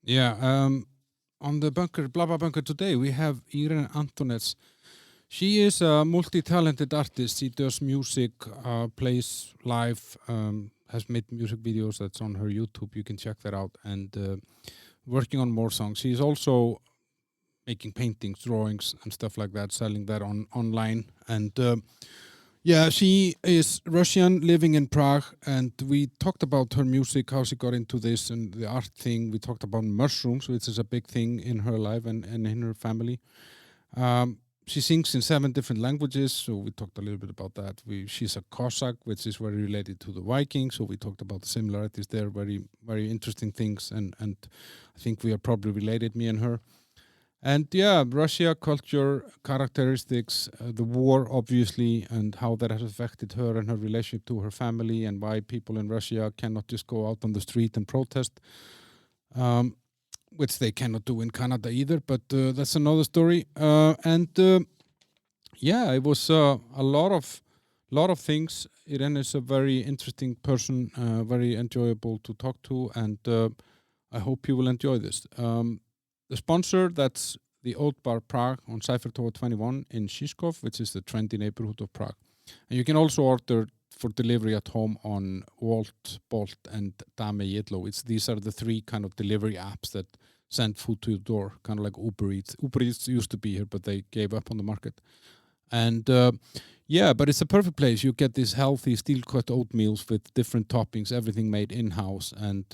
Yeah. On the bunker, blah blah bunker today, we have Irene Antonez. She is a multi-talented artist. She does music, plays live, has made music videos. That's on her YouTube. You can check that out. And working on more songs. She's also making paintings, drawings, and stuff like that, selling that online. And yeah, she is Russian, living in Prague, and we talked about her music, how she got into this, and the art thing. We talked about mushrooms, which is a big thing in her life and in her family. She sings in 7 different languages, so we talked a little bit about that. She's a Cossack, which is very related to the Vikings, so we talked about the similarities there, very, very interesting things, and I think we are probably related, me and her. And yeah, Russia, culture, characteristics, the war, obviously, and how that has affected her and her relationship to her family, and why people in Russia cannot just go out on the street and protest, which they cannot do in Canada either, but that's another story. Yeah, it was a lot of things. Irene is a very interesting person, very enjoyable to talk to, and I hope you will enjoy this. The sponsor, that's the Old Bar Prague on Cyphertower 21 in Žižkov, which is the trendy neighborhood of Prague. And you can also order for delivery at home on Wolt, Bolt, and Dame Jedlo. These are the 3 kind of delivery apps that send food to your door, kind of like Uber Eats. Uber Eats used to be here, but they gave up on the market. And yeah, but it's a perfect place. You get these healthy steel-cut oatmeals with different toppings, everything made in-house, and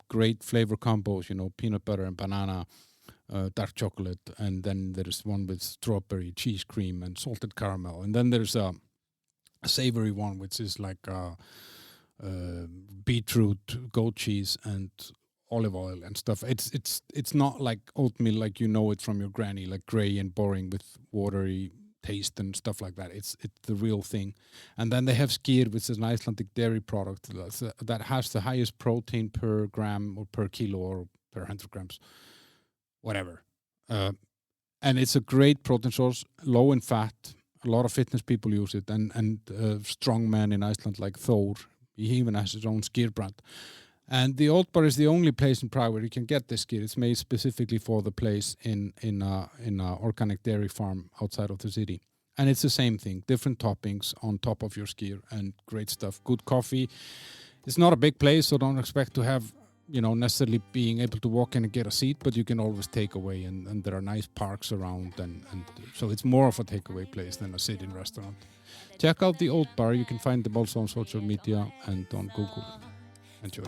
great flavor combos, peanut butter and banana, dark chocolate, and then there's one with strawberry, cheese cream, and salted caramel. And then there's a savory one, which is like beetroot, goat cheese, and olive oil and stuff. It's not like oatmeal like you know it from your granny, like gray and boring with watery taste and stuff like that. It's the real thing. And then they have skyr, which is an Icelandic dairy product that has the highest protein per gram or per kilo or per 100 grams, whatever. And it's a great protein source, low in fat. A lot of fitness people use it, and strong men in Iceland like Thor, he even has his own skyr brand. And the Old Bar is the only place in Prague where you can get this skyr. It's made specifically for the place in a organic dairy farm outside of the city. And it's the same thing, different toppings on top of your skyr, and great stuff. Good coffee. It's not a big place, so don't expect to have necessarily being able to walk in and get a seat, but you can always take away, and there are nice parks around, and so it's more of a takeaway place than a sit-in restaurant. Check out the Old Bar. You can find them also on social media and on Google. Enjoy.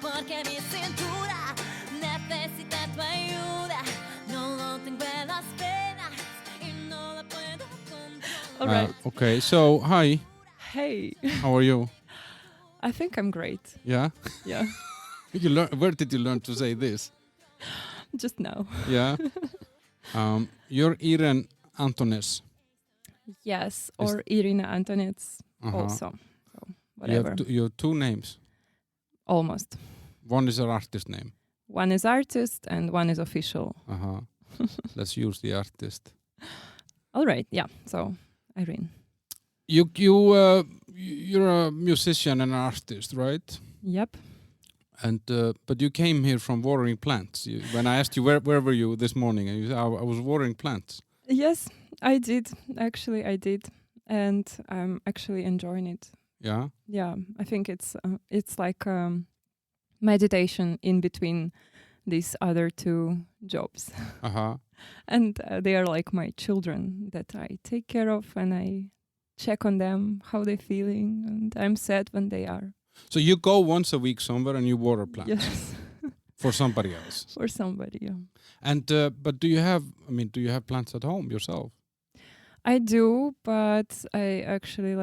Porque mi cintura necesita tu ayuda. No lo tengo en las penas y no la puedo controlar. All right. Okay, so hi. Hey. How are you? I think I'm great. Yeah? Yeah. Where did you learn to say this? Just now. Yeah. You're Irene Antonez. Yes, or Irene Antonez also. So whatever. You have 2 names. Almost. One is an artist name. One is artist and one is official. Let's use the artist. All right. Yeah. So Irene. You're a musician and an artist, right? Yep. And but you came here from watering plants. When I asked you where were you this morning, and you said I was watering plants. Yes, I did. Actually, I did, and I'm actually enjoying it. Yeah. Yeah, I think it's like meditation in between these other 2 jobs. And they are like my children that I take care of, and I check on them, how they're feeling, and I'm sad when they are. So you go once a week somewhere and you water plants. Yes. For somebody else. For somebody, yeah. And but do you have plants at home yourself? I do, but I actually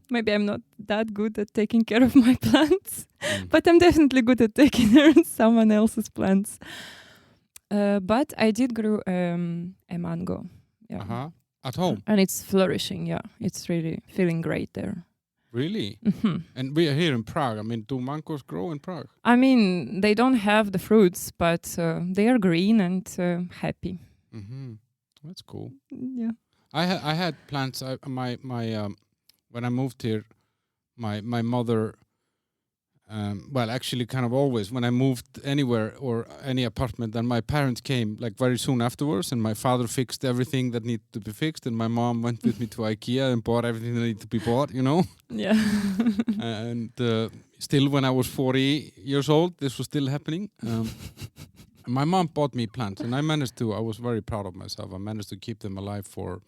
maybe I'm not that good at taking care of my plants, but I'm definitely good at taking care of someone else's plants. But I did grow a mango. Yeah. At home. And it's flourishing, yeah. It's really feeling great there. Really? Hmm. And we are here in Prague. I mean, do mangoes grow in Prague? I mean, they don't have the fruits, but they are green and happy. Mm-hmm. That's cool. Yeah. I had plants. My when I moved here, my mother. Well, actually, kind of always when I moved anywhere or any apartment, then my parents came like very soon afterwards, and my father fixed everything that needed to be fixed, and my mom went with me to IKEA and bought everything that needed to be bought. You know. Yeah. And still, when I was 40 years old, this was still happening. My mom bought me plants, and I was very proud of myself. I managed to keep them alive for,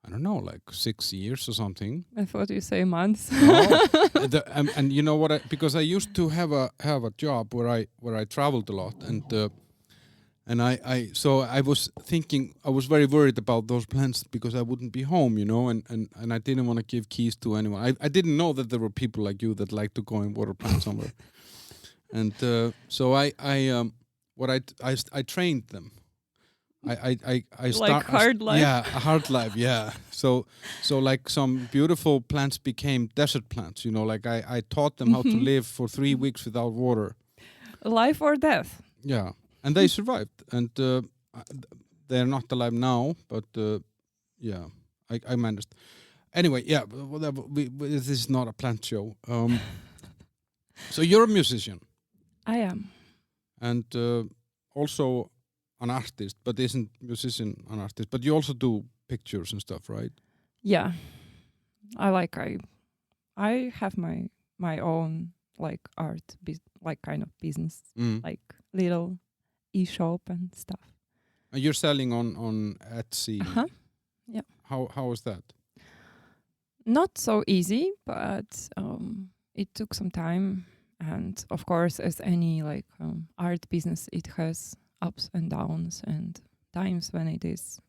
I don't know, like 6 years or something. I thought you say months. No, and you know what? Because I used to have a job where I traveled a lot, and so I was thinking, I was very worried about those plants because I wouldn't be home, you know, and I didn't want to give keys to anyone. I didn't know that there were people like you that like to go and water plants somewhere, and so I trained them. I Like hard life. Yeah, a hard life. Yeah. So like some beautiful plants became desert plants. You know, like I taught them how to live for 3 weeks without water. Life or death. Yeah, and they survived, and they're not alive now. But yeah, I managed. Anyway, yeah, whatever. This is not a plant show. So you're a musician. I am. And also an artist, but isn't musician an artist? But you also do pictures and stuff, right? Yeah. I have my own like art like kind of business, like little e-shop and stuff. And you're selling on Etsy. Uh-huh. Yeah. How is that? Not so easy, but it took some time. And of course, as any like art business, it has ups and downs and times when it is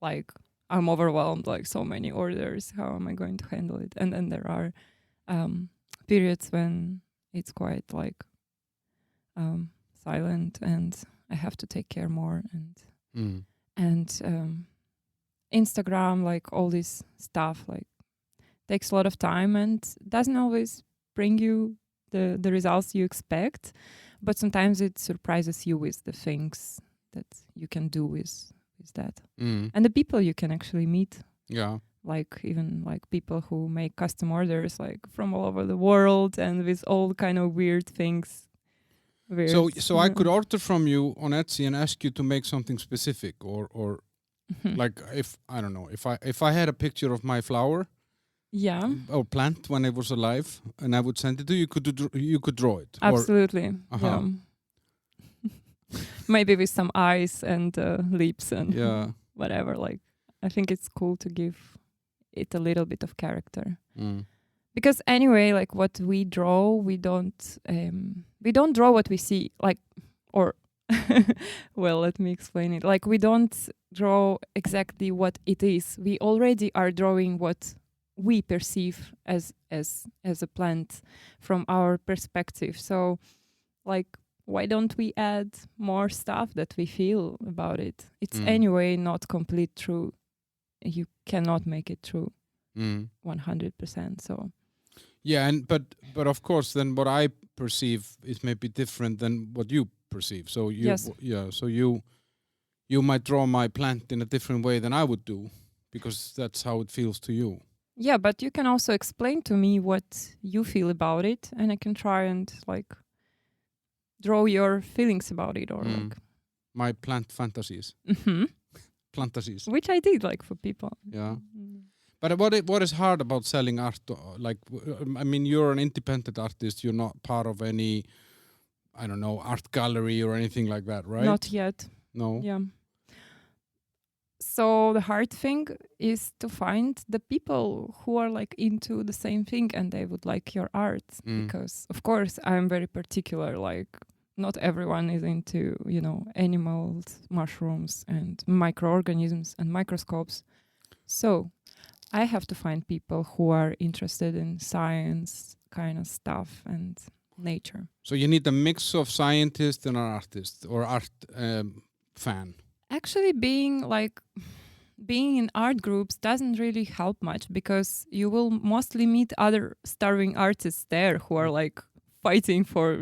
like I'm overwhelmed, like so many orders. How am I going to handle it? And then there are periods when it's quite like silent, and I have to take care more. And Instagram, like all this stuff, like takes a lot of time and doesn't always bring you the results you expect, but sometimes it surprises you with the things that you can do with that, and the people you can actually meet. Yeah, like even like people who make custom orders like from all over the world and with all kind of weird things. So I could order from you on Etsy and ask you to make something specific, or like if I don't know, if I had a picture of my flower. Yeah. Or plant when it was alive, and I would send it to you. You could draw it. Absolutely. Yeah. Maybe with some eyes and lips and whatever. Like I think it's cool to give it a little bit of character. Because anyway, like what we draw, we don't draw what we see. Like, or well, let me explain it. Like we don't draw exactly what it is. We already are drawing what we perceive as a plant from our perspective. So like why don't we add more stuff that we feel about it? It's anyway not complete true. You cannot make it true 100%. So yeah, and but of course then what I perceive is maybe different than what you perceive. So you might draw my plant in a different way than I would do, because that's how it feels to you. Yeah, but you can also explain to me what you feel about it, and I can try and like draw your feelings about it, or like my plant fantasies. Plantasies. Which I did like for people. Yeah. But what is hard about selling art? Like, I mean, you're an independent artist. You're not part of any, I don't know, art gallery or anything like that, right? Not yet. No. Yeah. So the hard thing is to find the people who are like into the same thing and they would like your art. Because of course I'm very particular, like not everyone is into, animals, mushrooms and microorganisms and microscopes. So I have to find people who are interested in science kind of stuff and nature. So you need a mix of scientist and an artist or art fan. Actually being like being in art groups doesn't really help much, because you will mostly meet other starving artists there who are like fighting for,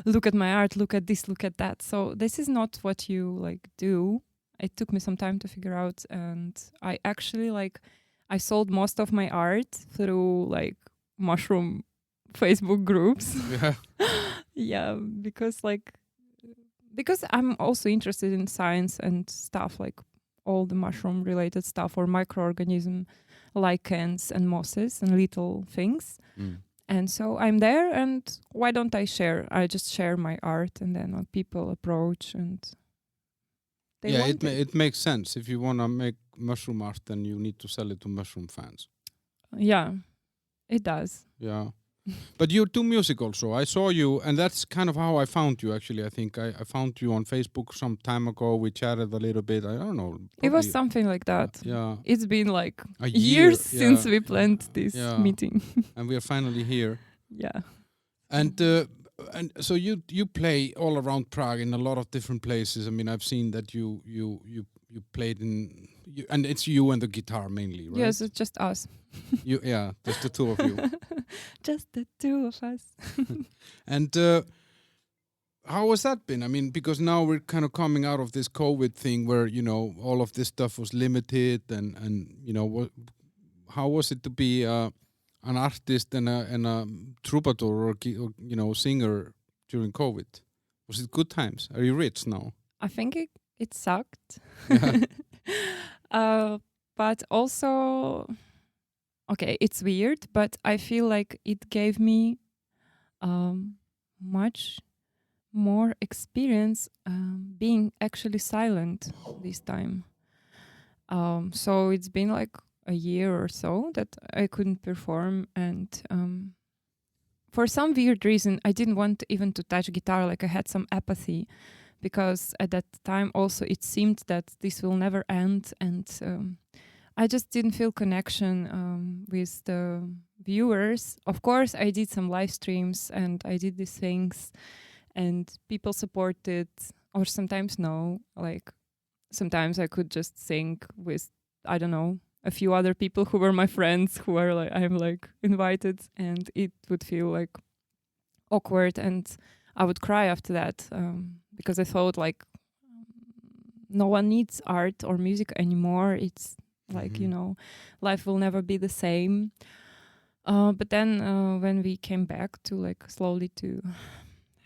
look at my art, look at this, look at that. So this is not what you like do. It took me some time to figure out, and I actually I sold most of my art through like mushroom Facebook groups. Yeah. Yeah, because I'm also interested in science and stuff, like all the mushroom related stuff, or microorganism, lichens and mosses and little things. And so I'm there, and why don't I share? I just share my art, and then people approach, and it makes sense. If you want to make mushroom art, then you need to sell it to mushroom fans. Yeah, it does. Yeah. But you do music also. I saw you, and that's kind of how I found you, actually. I think I found you on Facebook some time ago. We chatted a little bit. I don't know. It was something like that. Yeah. It's been like a years since we planned this meeting. And we are finally here. Yeah. And so you play all around Prague in a lot of different places. I mean, I've seen that you played in, and it's you and the guitar mainly, right? Yes, it's just us. Just the two of you. Just the two of us. And how has that been? I mean, because now we're kind of coming out of this COVID thing where, all of this stuff was limited, and how was it to be an artist and a troubadour or singer during COVID? Was it good times? Are you rich now? I think it sucked. Yeah. But also, okay, it's weird, but I feel like it gave me much more experience being actually silent this time. So it's been like a year or so that I couldn't perform, and for some weird reason I didn't want even to touch guitar. Like I had some apathy, because at that time also it seemed that this will never end, and I just didn't feel connection with the viewers. Of course, I did some live streams and I did these things, and people supported, or sometimes no. Like sometimes I could just sing with, I don't know, a few other people who were my friends, who are like, I'm like invited, and it would feel like awkward, and I would cry after that, because I thought like no one needs art or music anymore. It's like, life will never be the same. But then when we came back to like slowly to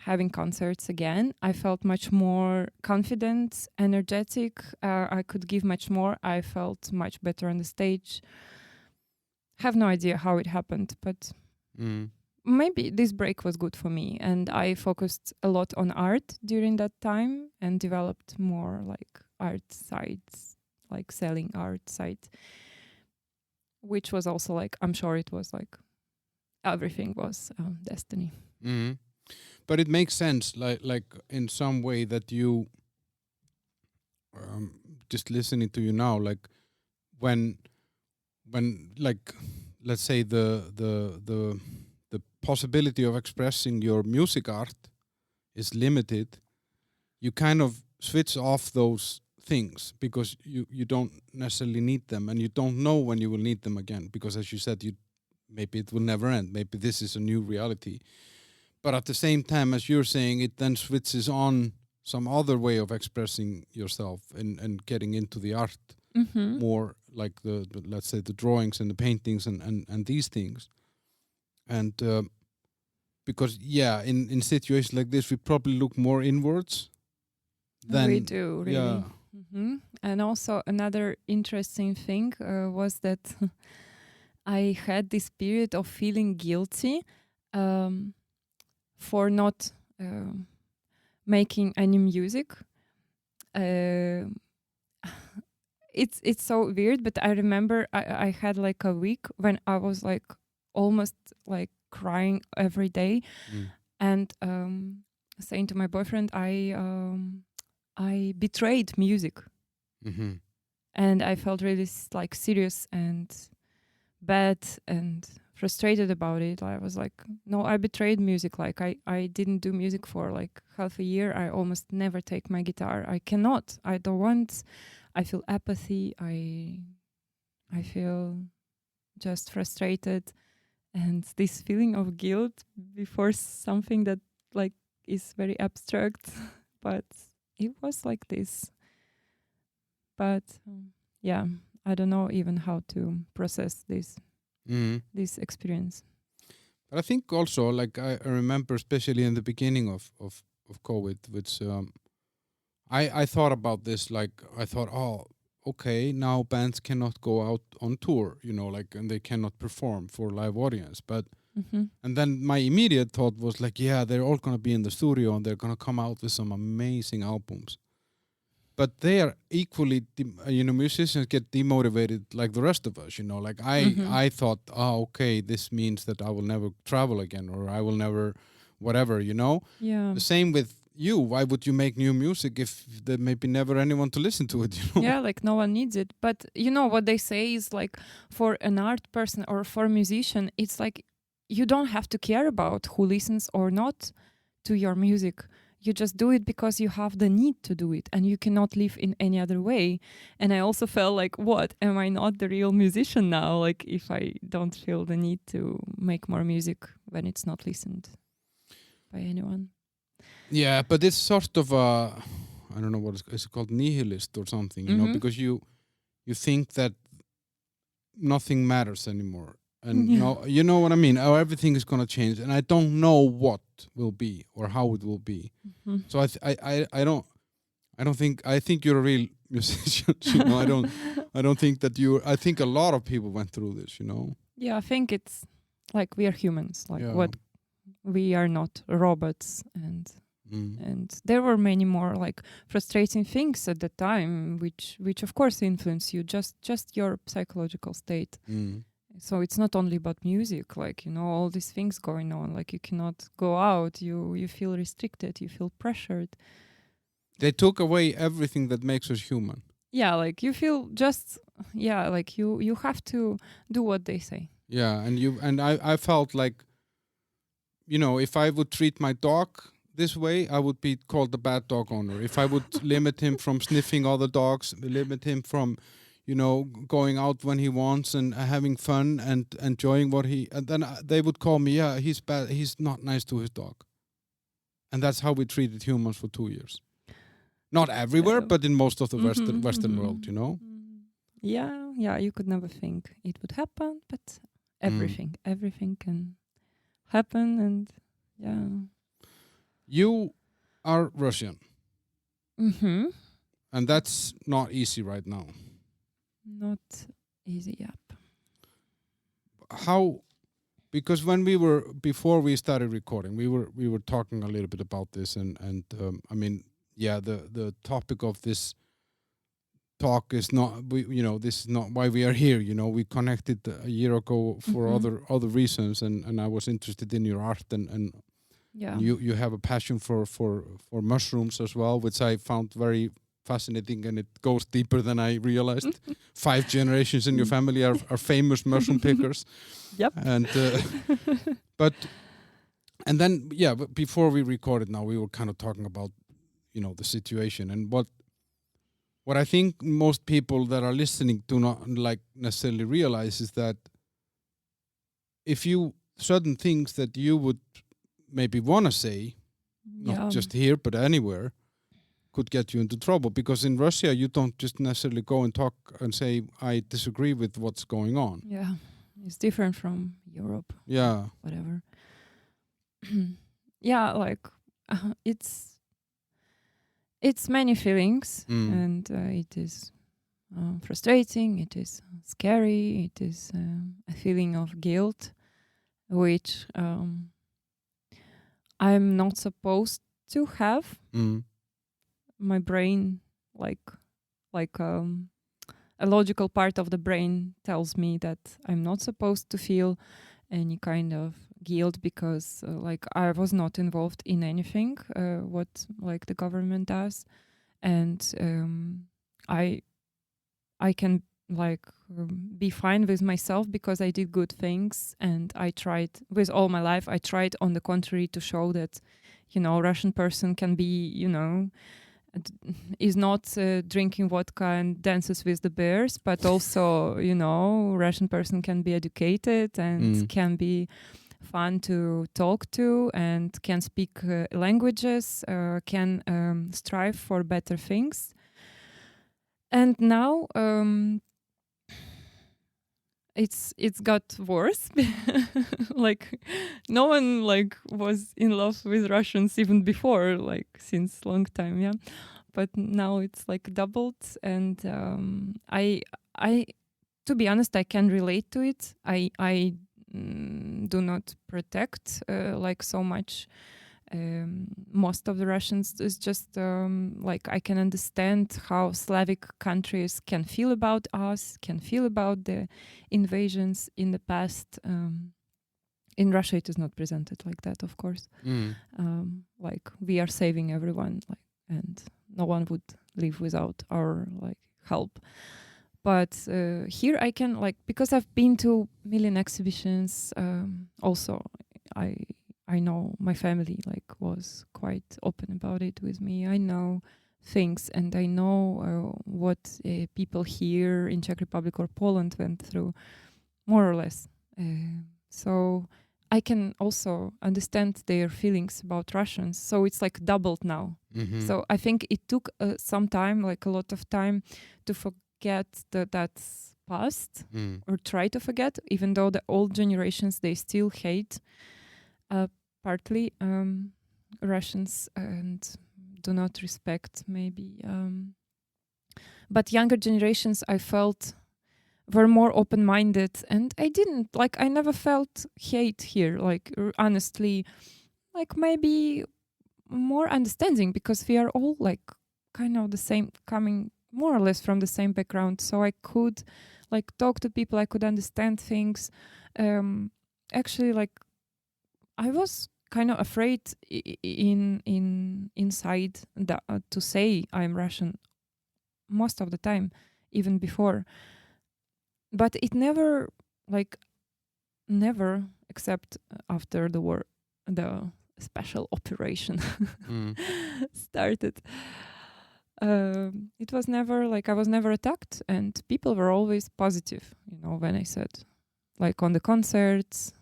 having concerts again, I felt much more confident, energetic. I could give much more. I felt much better on the stage. Have no idea how it happened, but maybe this break was good for me, and I focused a lot on art during that time and developed more like art sites, like selling art site, which was also like, I'm sure it was like everything was destiny. Mm-hmm. But it makes sense, like in some way, that you just listening to you now, like when like, let's say the possibility of expressing your music art is limited, you kind of switch off those things because you don't necessarily need them, and you don't know when you will need them again, because as you said, maybe it will never end, maybe this is a new reality. But at the same time, as you're saying, it then switches on some other way of expressing yourself and getting into the art more, like the let's say the drawings and the paintings and these things. And because in situations like this, we probably look more inwards than we do, really. Yeah. Mm-hmm. And also another interesting thing was that I had this period of feeling guilty for not making any music. It's so weird, but I remember I had like a week when I was like almost like crying every day, and saying to my boyfriend, I betrayed music, and I felt really like serious and bad and frustrated about it. I was like, no, I betrayed music. Like I didn't do music for like half a year. I almost never take my guitar. I cannot. I don't want. I feel apathy. I feel just frustrated, and this feeling of guilt before something that like is very abstract, but it was like this. But yeah, I don't know even how to process this experience. But I think also, like I remember, especially in the beginning of COVID, which I thought about this. Like I thought, oh, okay, now bands cannot go out on tour, like, and they cannot perform for live audience. But and then my immediate thought was like, yeah, they're all gonna be in the studio and they're gonna come out with some amazing albums. But they are equally, musicians get demotivated like the rest of us, Like I thought, oh, okay, this means that I will never travel again, or I will never, whatever, Yeah. The same with you. Why would you make new music if there may be never anyone to listen to it? Yeah, like no one needs it. But what they say is like for an art person or for a musician, it's like you don't have to care about who listens or not to your music. You just do it because you have the need to do it and you cannot live in any other way. And I also felt like, what? Am I not the real musician now? Like if I don't feel the need to make more music when it's not listened by anyone. Yeah, but it's sort of I don't know what it's called, nihilist or something, because you think that nothing matters anymore. And you know what I mean? Or everything is going to change, and I don't know what will be or how it will be. So I think you're a real musician. I don't think that I think a lot of people went through this. Yeah, I think it's like we are humans. Like what we are not robots, and there were many more like frustrating things at the time, which of course influence you. Just your psychological state. So it's not only about music, like, all these things going on, like you cannot go out, you feel restricted, you feel pressured. They took away everything that makes us human. Yeah, like you feel like you have to do what they say. Yeah, and I felt like, if I would treat my dog this way, I would be called a bad dog owner. If I would limit him from sniffing other dogs, limit him from going out when he wants and having fun and enjoying and then they would call me, yeah, he's bad, he's not nice to his dog. And that's how we treated humans for 2 years. Not everywhere, but in most of the Western world, Yeah, you could never think it would happen, but everything can happen, and yeah. You are Russian. And that's not easy right now. Not easy, yep. How? Because before we started recording, we were talking a little bit about this, and I mean, yeah, the topic of this talk is not, this is not why we are here. We connected a year ago for other reasons, and I was interested in your art, and yeah, you have a passion for mushrooms as well, which I found very fascinating, and it goes deeper than I realized. 5 generations in your family are famous mushroom pickers. Yep. And then before we recorded, now we were kind of talking about the situation, and what I think most people that are listening do not like necessarily realize is that if you certain things that you would maybe want to say, not just here but anywhere, could get you into trouble, because in Russia you don't just necessarily go and talk and say I disagree with what's going on. Yeah, it's different from Europe. Yeah, whatever. Yeah, like it's many feelings, and it is frustrating, it is scary, it is a feeling of guilt, which I'm not supposed to have. My brain, like a logical part of the brain tells me that I'm not supposed to feel any kind of guilt, because like I was not involved in anything what like the government does, and I can like be fine with myself because I did good things, and I tried with all my life. I tried, on the contrary, to show that Russian person can be is not drinking vodka and dances with the bears, but also, Russian person can be educated and can be fun to talk to and can speak languages, can strive for better things. And now it's got worse. Like no one was in love with Russians even before, since long time, yeah. But now it's doubled, and I to be honest, I can relate to it. I do not protect so much most of the Russians. Is just I can understand how Slavic countries can feel about us, can feel about the invasions in the past. In Russia, it is not presented like that, of course. We are saving everyone, and no one would live without our help. But here I can because I've been to million exhibitions. Also, I know my family was quite open about it with me. I know things, and I know what people here in Czech Republic or Poland went through, more or less. So I can also understand their feelings about Russians. So it's doubled now. Mm-hmm. So I think it took some time, a lot of time, to forget that's past or try to forget, even though the old generations, they still hate partly Russians and do not respect maybe. But younger generations, I felt, were more open-minded, and I never felt hate here, honestly, maybe more understanding, because we are all kind of the same, coming more or less from the same background. So I could talk to people, I could understand things. Actually, I was kind of afraid inside to say I'm Russian most of the time, even before. But it never, except after the war, the special operation started. It was never I was never attacked, and people were always positive. When I said, on the concerts,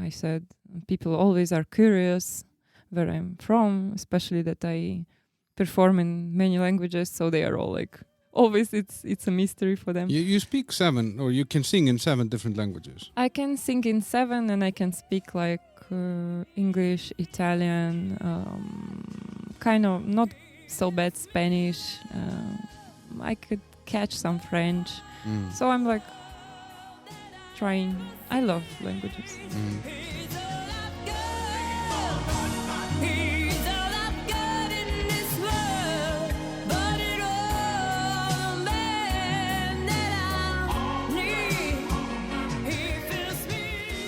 I said people always are curious where I'm from, especially that I perform in many languages, so they are all always it's a mystery for them. You speak 7, or you can sing in 7 different languages. I can sing in 7, and I can speak English, Italian, kind of not so bad Spanish. I could catch some French. So I'm trying. I love languages.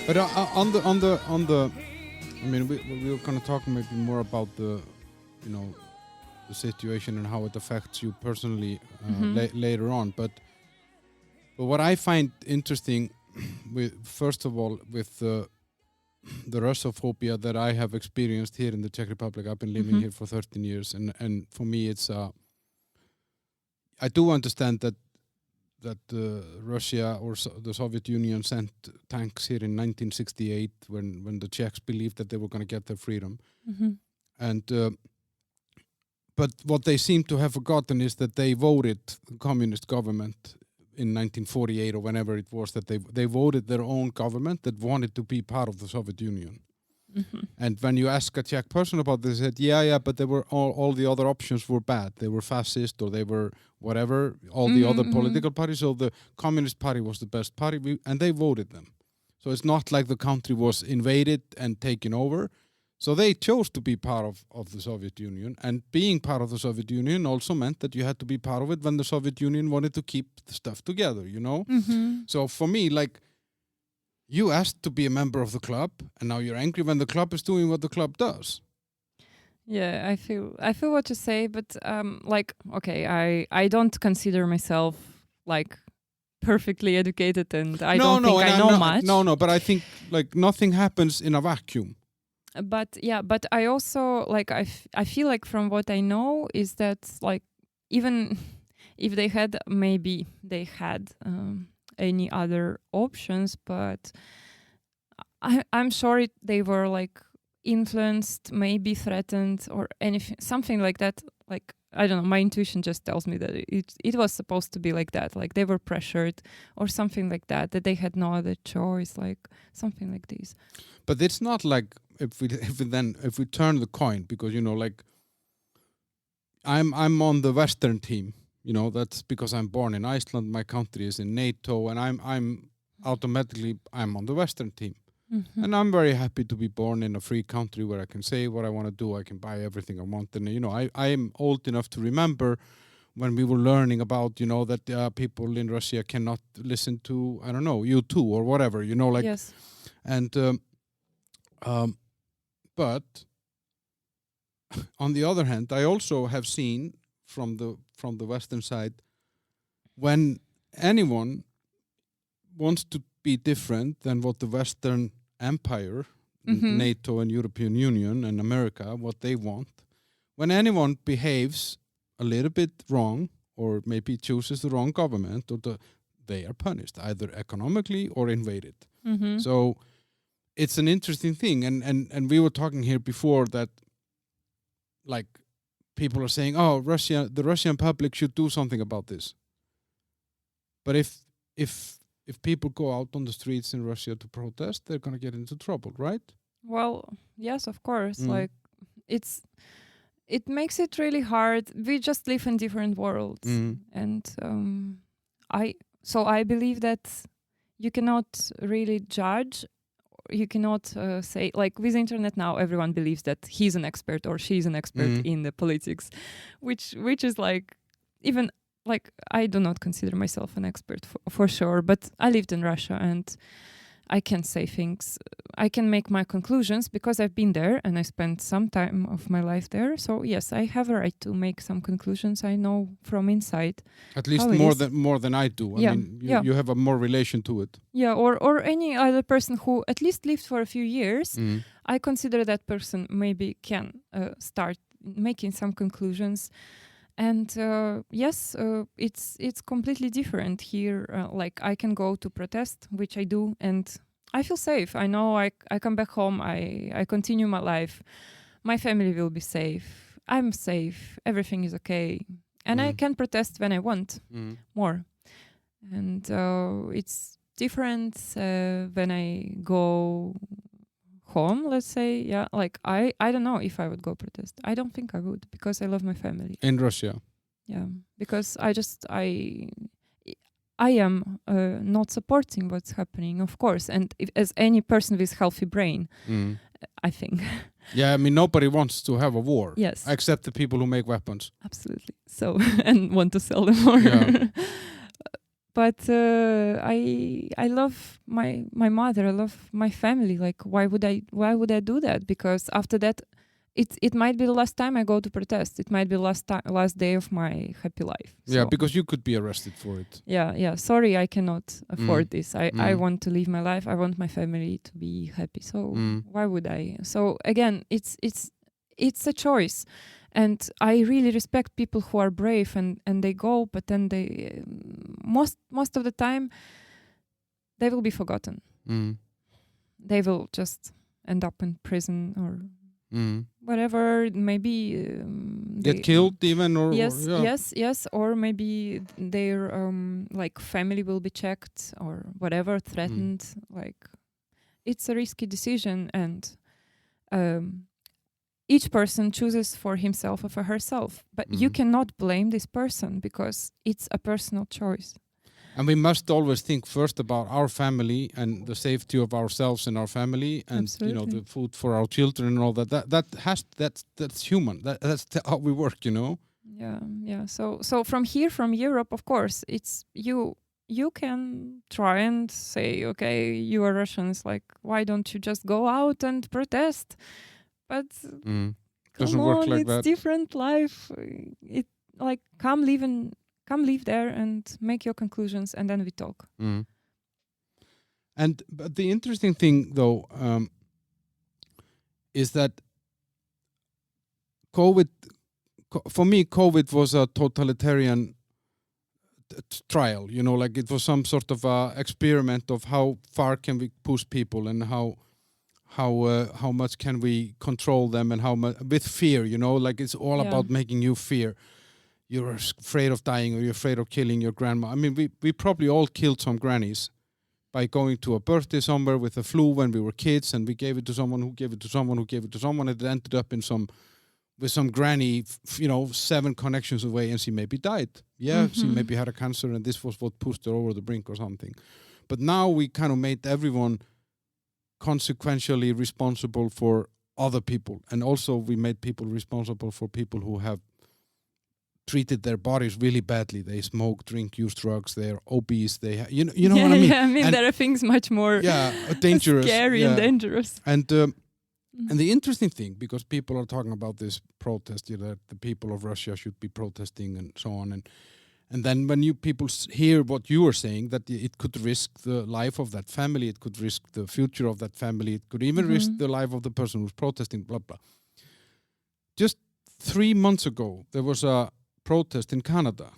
But on the, I mean, we were kind of talking maybe more about the, the situation and how it affects you personally later on. But what I find interesting, first of all, with the Russophobia that I have experienced here in the Czech Republic. I've been living here for 13 years, and for me, it's I do understand that Russia or the Soviet Union sent tanks here in 1968 when the Czechs believed that they were going to get their freedom. And but what they seem to have forgotten is that they voted the communist government in 1948 or whenever it was, that they voted their own government that wanted to be part of the Soviet Union. And when you ask a Czech person about this, they said, yeah, but they were all the other options were bad. They were fascist, or they were whatever, all the other political parties. So the Communist Party was the best party, and they voted them. So it's not like the country was invaded and taken over. So they chose to be part of the Soviet Union, and being part of the Soviet Union also meant that you had to be part of it when the Soviet Union wanted to keep the stuff together, So for me, you asked to be a member of the club, and now you're angry when the club is doing what the club does. Yeah, I feel what you say, but okay, I don't consider myself perfectly educated, and I don't think I know much. No, but I think nothing happens in a vacuum. But I also like I feel like from what I know is that like even if they had any other options, but I'm sure they were like influenced, maybe threatened, or anything, something like that. Like I don't know. My intuition just tells me that it was supposed to be like that. Like they were pressured, or something like that. That they had no other choice. Like something like this. But it's not like if we turn the coin, because like I'm on the Western team. That's because I'm born in Iceland. My country is in NATO, and I'm automatically on the Western team. Mm-hmm. And I'm very happy to be born in a free country where I can say what I want to do. I can buy everything I want. And, I am old enough to remember when we were learning about, that people in Russia cannot listen to, I don't know, U2 or whatever, Yes. And, but on the other hand, I also have seen from the Western side, when anyone wants to be different than what the Western Empire, NATO and European Union and America, what they want. When anyone behaves a little bit wrong, or maybe chooses the wrong government, they are punished, either economically or invaded. Mm-hmm. So it's an interesting thing. And we were talking here before that, like, people are saying, oh, the Russian public should do something about this. But if people go out on the streets in Russia to protest, they're going to get into trouble, right? Well, yes, of course. Like it makes it really hard. We just live in different worlds. And I believe that you cannot really judge. You cannot say, like with internet now, everyone believes that he's an expert or she's an expert in the politics, which is like, even like I do not consider myself an expert for sure, but I lived in Russia and I can say things. I can make my conclusions because I've been there and I spent some time of my life there. So yes, I have a right to make some conclusions. I know from inside. At least more than I do. I mean, you have a more relation to it. Yeah, or any other person who at least lived for a few years. I consider that person maybe can start making some conclusions. And yes, it's completely different here. Like I can go to protest, which I do, and I feel safe. I know I come back home. I continue my life. My family will be safe. I'm safe. Everything is okay, and I can protest when I want more. And it's different when I go home, let's say. Yeah, like I don't know if I would go protest. I don't think I would, because I love my family in Russia. Yeah, because I am not supporting what's happening, of course, and as any person with healthy brain, I think. Yeah, I mean, nobody wants to have a war. Yes, except the people who make weapons. Absolutely. So and want to sell them more. Yeah. But I love my mother. I love my family. Like, why would I do that? Because after that, it might be the last time I go to protest. It might be last day of my happy life. Yeah, so, because you could be arrested for it. Yeah. Sorry, I cannot afford this. I want to live my life. I want my family to be happy. So why would I? So again, it's a choice. And I really respect people who are brave and they go, but then they most of the time they will be forgotten. They will just end up in prison or whatever. Maybe get killed even, or yes, or maybe their like family will be checked or whatever, threatened. Like it's a risky decision, and each person chooses for himself or for herself, but you cannot blame this person because it's a personal choice. And we must always think first about our family and the safety of ourselves and our family, and the food for our children and all that. That's human. That's how we work, Yeah. So from Europe, of course, it's you can try and say, okay, you are Russians, like, why don't you just go out and protest? But doesn't work like it's that. Different life. It like come live there and make your conclusions, and then we talk. But the interesting thing, though, is that for me, COVID was a totalitarian trial. You know, like it was some sort of experiment of how far can we push people and how much can we control them and how much with fear. You know, like it's all about making you fear. You're afraid of dying or you're afraid of killing your grandma. I mean, we probably all killed some grannies by going to a birthday somewhere with a flu when we were kids, and we gave it to someone who gave it to someone who gave it to someone. It ended up with some granny, 7 connections away, and she maybe died. Yeah, she maybe had a cancer, and this was what pushed her over the brink or something. But now we kind of made everyone consequentially responsible for other people, and also we made people responsible for people who have treated their bodies really badly. They smoke, drink, use drugs. They're obese. They, you know what I mean. Yeah, I mean, there are things much more dangerous, scary and dangerous. And the interesting thing, because people are talking about this protest, that the people of Russia should be protesting and so on, and then when people hear what you are saying, that it could risk the life of that family, it could risk the future of that family, it could even risk the life of the person who's protesting, blah blah. Just 3 months ago, there was a protest in Canada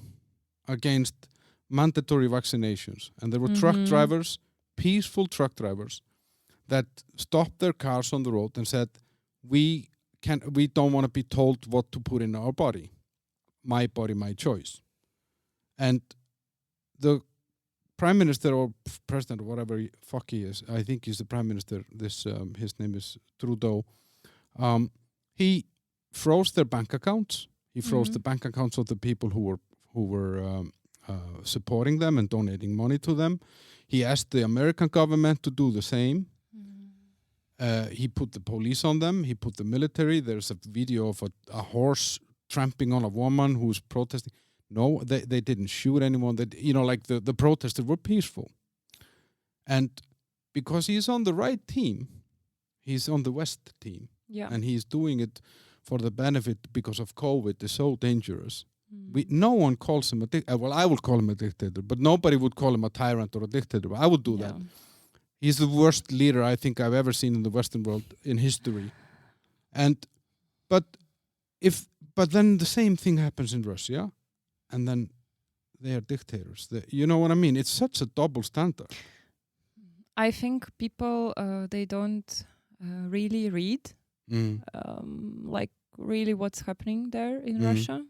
against mandatory vaccinations, and there were truck drivers, peaceful truck drivers, that stopped their cars on the road and said, we don't want to be told what to put in our body. My body, my choice. And the prime minister or president or whatever fuck he is, I think he's the prime minister, his name is Trudeau, he froze their bank accounts. He froze the bank accounts of the people who were supporting them and donating money to them. He asked the American government to do the same. He put the police on them. He put the military. There's a video of a horse tramping on a woman who's protesting. No, they didn't shoot anyone. The protesters were peaceful. And because he's on the right team, he's on the West team. Yeah. And he's doing it for the benefit because of COVID is so dangerous. No one calls him a dictator. Well, I would call him a dictator, but nobody would call him a tyrant or a dictator. I would do that. He's the worst leader I think I've ever seen in the Western world in history. But then the same thing happens in Russia, and then they are dictators. You know what I mean? It's such a double standard. I think people they don't really read like really what's happening there in Russia.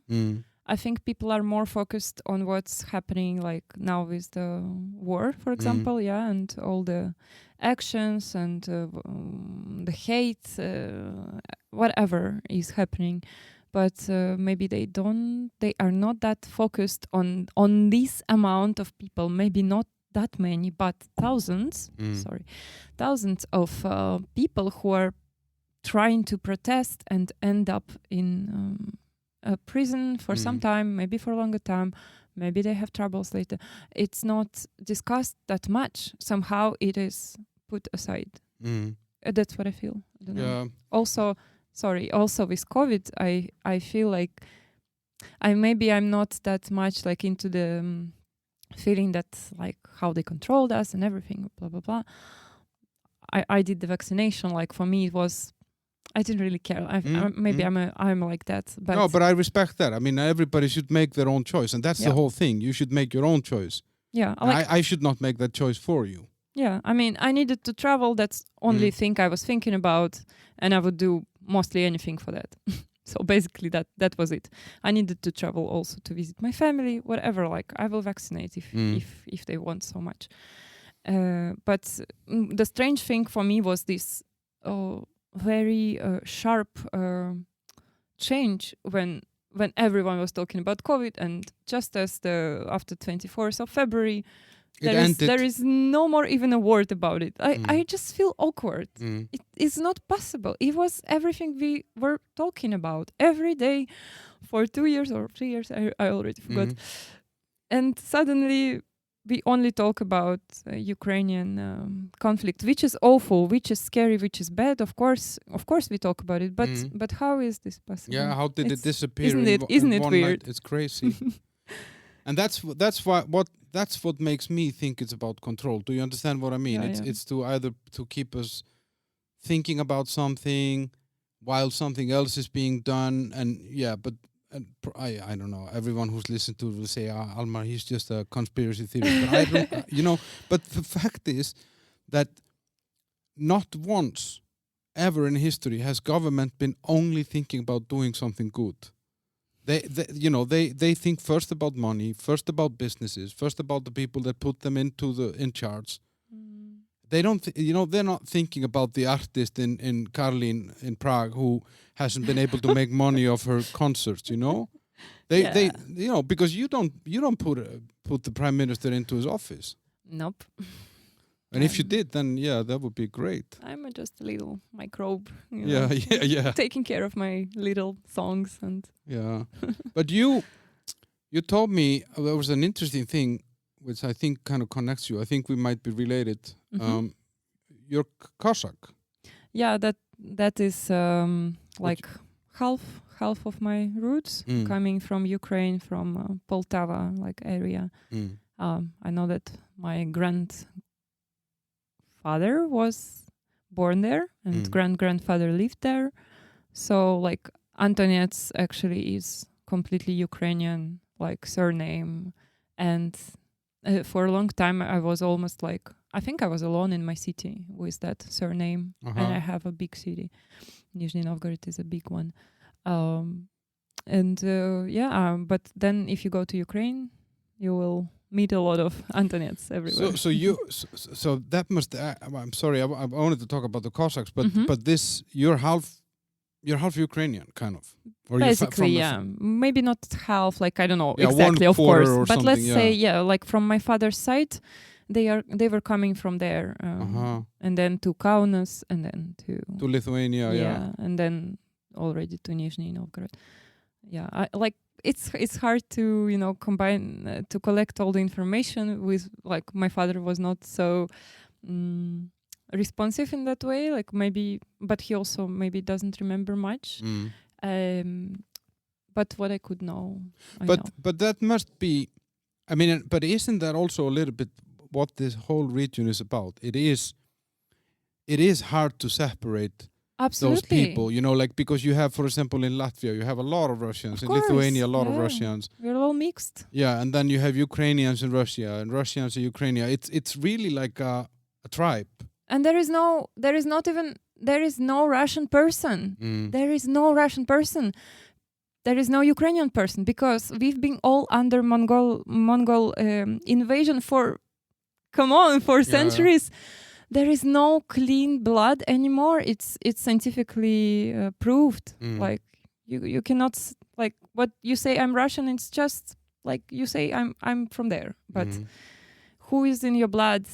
I think people are more focused on what's happening like now with the war, for example, and all the actions and the hate, whatever is happening. But maybe they are not that focused on this amount of people, maybe not that many, but thousands of people who are trying to protest and end up in a prison for some time, maybe for a longer time, maybe they have troubles later. It's not discussed that much. Somehow it is put aside. That's what I feel. I don't know. Also with COVID, I feel like I'm not that much like into the feeling that like how they controlled us and everything, blah blah blah. I did the vaccination. Like for me, it was. I didn't really care. I'm like that. But no, but I respect that. I mean, everybody should make their own choice, and that's the whole thing. You should make your own choice. Yeah, I should not make that choice for you. Yeah, I mean, I needed to travel. That's only thing I was thinking about, and I would do mostly anything for that. So basically, that was it. I needed to travel also to visit my family, whatever. Like I will vaccinate if they want so much. But the strange thing for me was this. Very sharp change when everyone was talking about COVID, and just as after 24th of February, there is no more even a word about it. I just feel awkward. It is not possible. It was everything we were talking about every day for 2 years or 3 years. I already forgot. And suddenly we only talk about Ukrainian conflict, which is awful, which is scary, which is bad. Of course, we talk about it. But how is this possible? Yeah, how did it disappear? Isn't it weird? Night? It's crazy. And that's what makes me think it's about control. Do you understand what I mean? It's to either to keep us thinking about something while something else is being done, and I don't know. Everyone who's listened to it will say, Almar, he's just a conspiracy theorist. But I don't, But the fact is that not once ever in history has government been only thinking about doing something good. They think first about money, first about businesses, first about the people that put them in charge. They don't, they're not thinking about the artist in Karlin in Prague who hasn't been able to make money off her concerts. They because you don't put the prime minister into his office. Nope. And if you did, then that would be great. I'm just a little microbe. Yeah. Taking care of my little songs and. Yeah, but you told me there was an interesting thing, which I think kind of connects you. I think we might be related. Mm-hmm. You're Cossack. Yeah, that is like half of my roots coming from Ukraine, from Poltava like area. I know that my grandfather was born there and grandfather lived there. So like Antonets actually is completely Ukrainian like surname, and for a long time I was almost like, I think I was alone in my city with that surname. And I have a big city. Nizhny Novgorod is a big one. But then if you go to Ukraine, you will meet a lot of Antonets everywhere. So that must. I'm sorry. I wanted to talk about the Cossacks, but this you're half Ukrainian, kind of. Or basically, maybe not half. Like I don't know exactly, of course. But let's say, like from my father's side, they were coming from there, and then to Kaunas, and then to Lithuania, and then already to Nizhny Novgorod. Yeah, it's hard to combine to collect all the information with, like, my father was not so responsive in that way, like maybe, but he also maybe doesn't remember much. But what I could know, but that must be, I mean, but isn't that also a little bit what this whole region is about? It is hard to separate those people, like, because you have, for example, in Latvia, you have a lot of Russians, in Lithuania, a lot of Russians. We're all mixed. Yeah, and then you have Ukrainians in Russia and Russians in Ukraine. It's really like a tribe. And there is no Russian person. There is no Russian person. There is no Ukrainian person, because we've been all under Mongol invasion for centuries. There is no clean blood anymore. It's scientifically proved. Like you cannot, like, what you say, I'm Russian. It's just like you say, I'm from there. But who is in your blood?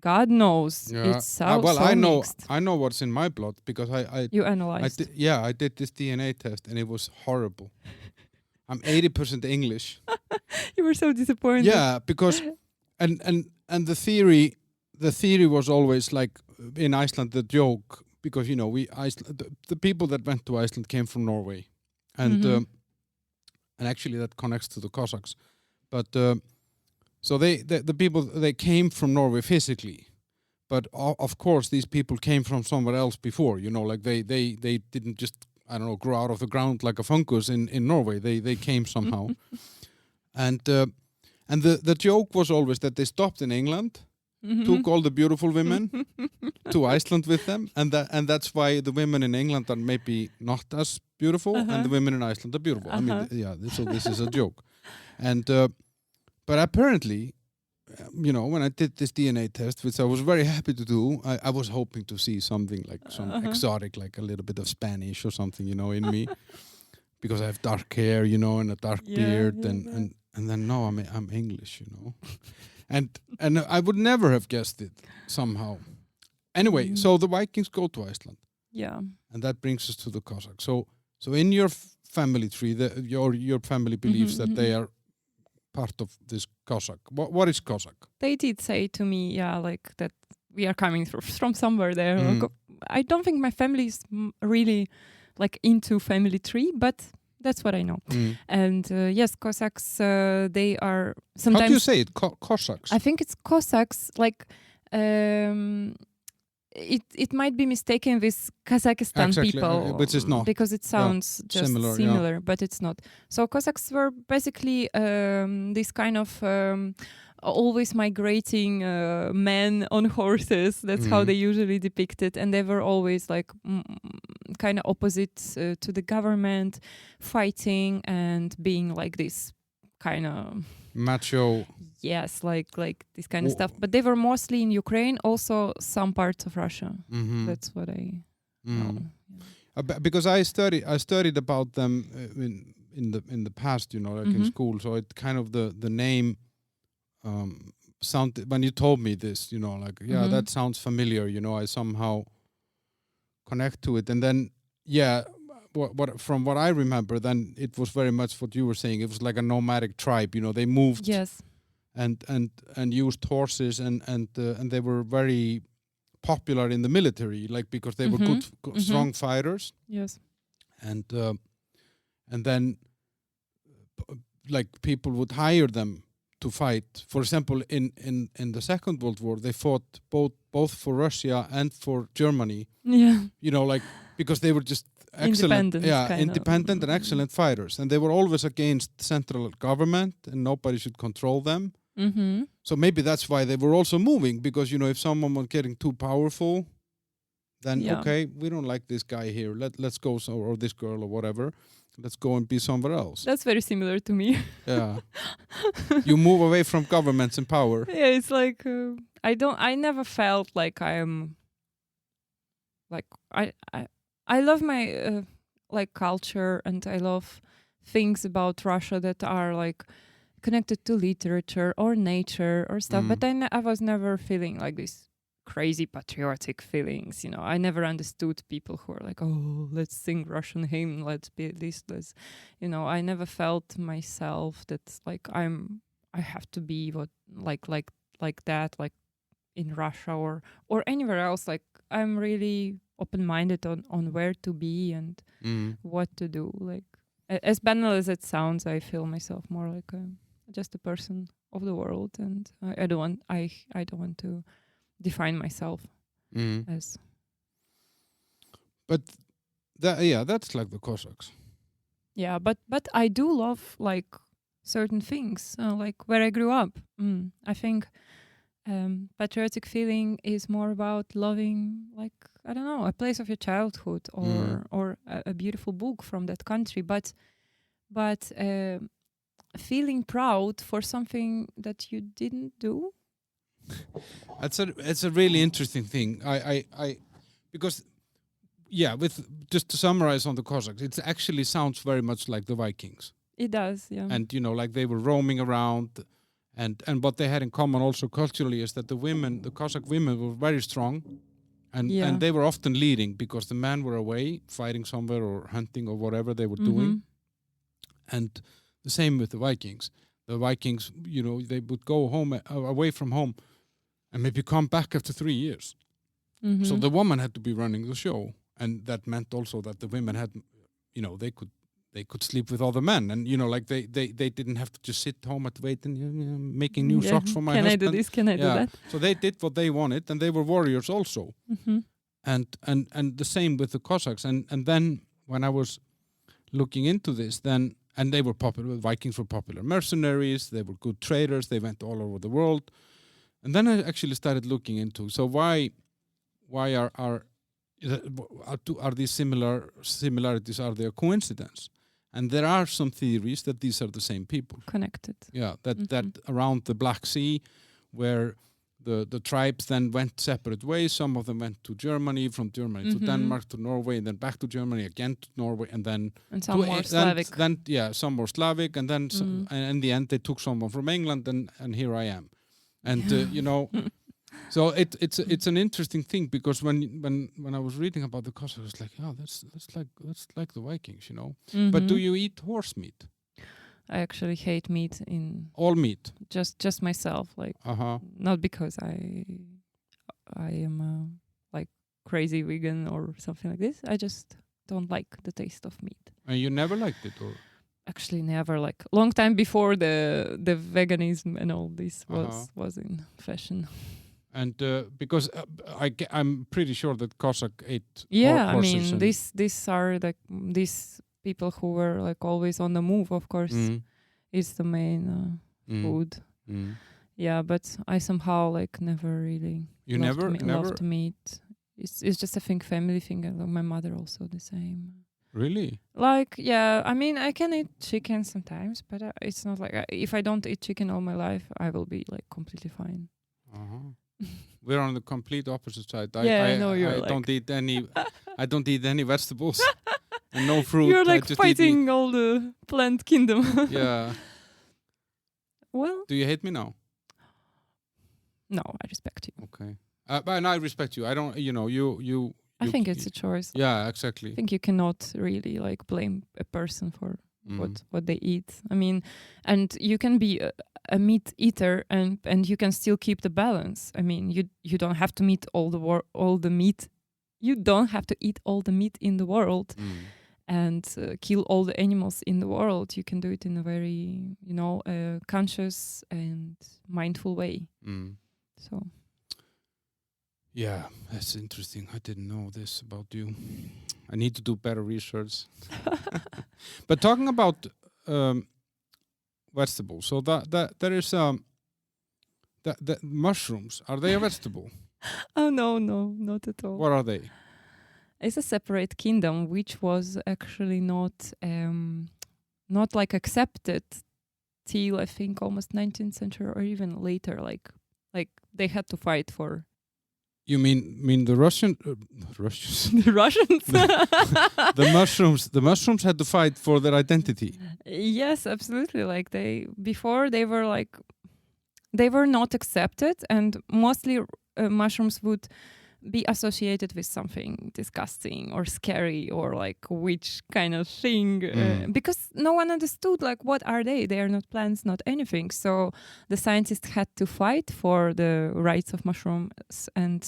God knows. Yeah. It's so mixed. I know what's in my blood, because you analyzed. I did this DNA test and it was horrible. I'm 80% English. You were so disappointed. Yeah, because and the theory was always, like, in Iceland, the joke, because the people that went to Iceland came from Norway, and actually that connects to the Cossacks, but so the people, they came from Norway physically, but of course these people came from somewhere else before, like they didn't just, I don't know, grow out of the ground like a fungus in Norway. They came somehow, and the joke was always that they stopped in England. Took all the beautiful women to Iceland with them, and that's why the women in England are maybe not as beautiful, and the women in Iceland are beautiful. I mean, so this is a joke, and but apparently, when I did this DNA test, which I was very happy to do, I was hoping to see something like some exotic, like a little bit of Spanish or something, in me, because I have dark hair, and a dark beard, and then no, I'm English, And I would never have guessed it somehow. Anyway, so the Vikings go to Iceland. Yeah. And that brings us to the Cossacks. So in your family tree, your family believes that they are part of this Cossack. What is Cossack? They did say to me, like that we are coming from somewhere there. I don't think my family is really like into family tree, but that's what I know. And yes, Cossacks, they are sometimes... How do you say it? Cossacks? I think it's Cossacks, like... it might be mistaken with Kazakhstan Exactly, people, which is not. because it sounds just similar, similar, but it's not. So Cossacks were basically this kind of always migrating men on horses. That's how they usually depict it, and they were always like kind of opposite to the government, fighting and being like this kind of macho. Yes, like this kind of stuff. But they were mostly in Ukraine, also some parts of Russia. That's what I know. Because I studied about them in the past, like in school. So it kind of the name sounded, when you told me this, like that sounds familiar. I somehow connect to it, and then what from what I remember, then it was very much what you were saying. It was like a nomadic tribe. They moved. Yes. And used horses and they were very popular in the military, like because they were good strong fighters. Yes. And then like people would hire them to fight. For example, in the Second World War, they fought both for Russia and for Germany. Yeah. Like because they were just excellent, independent and excellent fighters, and they were always against central government, and nobody should control them. So maybe that's why they were also moving, because if someone was getting too powerful, then okay, we don't like this guy here. Let's go, or this girl or whatever. Let's go and be somewhere else. That's very similar to me. Yeah, you move away from governments and power. Yeah, it's like I never felt like I am. Like I love my like culture, and I love things about Russia that are like connected to literature or nature or stuff, but I was never feeling like this crazy patriotic feelings. I never understood people who are like, oh, let's sing Russian hymn, let's be this, I never felt myself that like I have to be what like that, like in Russia or anywhere else. Like I'm really open-minded on where to be and what to do. Like as banal as it sounds, I feel myself more like just a person of the world, and I don't want to define myself as. But that's like the Cossacks. Yeah, but I do love like certain things, like where I grew up. I think patriotic feeling is more about loving, like, I don't know, a place of your childhood or a beautiful book from that country, but feeling proud for something that you didn't do. It's a really interesting thing. I because with just to summarize on the Cossacks, it actually sounds very much like the Vikings. It does, yeah. And like they were roaming around, and what they had in common also culturally is that the Cossack women were very strong, and they were often leading because the men were away fighting somewhere or hunting or whatever they were doing. And the same with the Vikings. The Vikings, they would go home away from home and maybe come back after 3 years. So the woman had to be running the show, and that meant also that the women had, they could sleep with other men, and like they didn't have to just sit home at waiting, making new socks for my husband. Can I do this? Can I do that? So they did what they wanted, and they were warriors also. And the same with the Cossacks. And then when I was looking into this, and they were popular. Vikings were popular mercenaries. They were good traders. They went all over the world. And then I actually started looking into, so why are these similarities? Are they a coincidence? And there are some theories that these are the same people. Connected. Yeah, that around the Black Sea, where the tribes then went separate ways. Some of them went to Germany, from Germany to Denmark, to Norway, and then back to Germany, again to Norway, and then... And some more Slavic. Some more Slavic, and then and in the end they took someone from England, and here I am. And, so it's an interesting thing, because when I was reading about the Cossacks, I was like, that's like the Vikings, But do you eat horse meat? I actually hate meat all meat. Just myself, like not because I am like crazy vegan or something like this. I just don't like the taste of meat. And you never liked it, or? Actually, never. Like long time before the veganism and all this was in fashion. And because I'm pretty sure that Cossack ate Yeah, I horses. mean, these are these people who were like always on the move. Of course, is the main food. Yeah, but I somehow like never really. You loved meat. It's just I think family thing. And my mother also the same. Really? Like, yeah, I mean, I can eat chicken sometimes, but it's not like if I don't eat chicken all my life, I will be like completely fine. We're on the complete opposite side. I know you're I like don't eat any. I don't eat any vegetables and no fruit. You're like I just fighting all the plant kingdom. Yeah. Well, do you hate me now? No, I respect you. Okay. But I respect you. I don't. You know, you. I think it's a choice. Yeah, exactly. I think you cannot really like blame a person for what they eat. I mean, and you can be a meat eater and you can still keep the balance. I mean, you don't have to eat all the meat. You don't have to eat all the meat in the world and kill all the animals in the world. You can do it in a very, conscious and mindful way. So. Yeah, that's interesting. I didn't know this about you. I need to do better research. But talking about vegetables, so that there is the mushrooms. Are they a vegetable? Oh no, not at all. What are they? It's a separate kingdom, which was actually not like accepted till I think almost 19th century or even later. Like they had to fight for. You mean the Russians? The Russians. The mushrooms had to fight for their identity. Yes, absolutely. Like they were not accepted, and mostly mushrooms would be associated with something disgusting or scary or like witch kind of thing because no one understood like what are they? They are not plants, not anything. So the scientists had to fight for the rights of mushrooms, and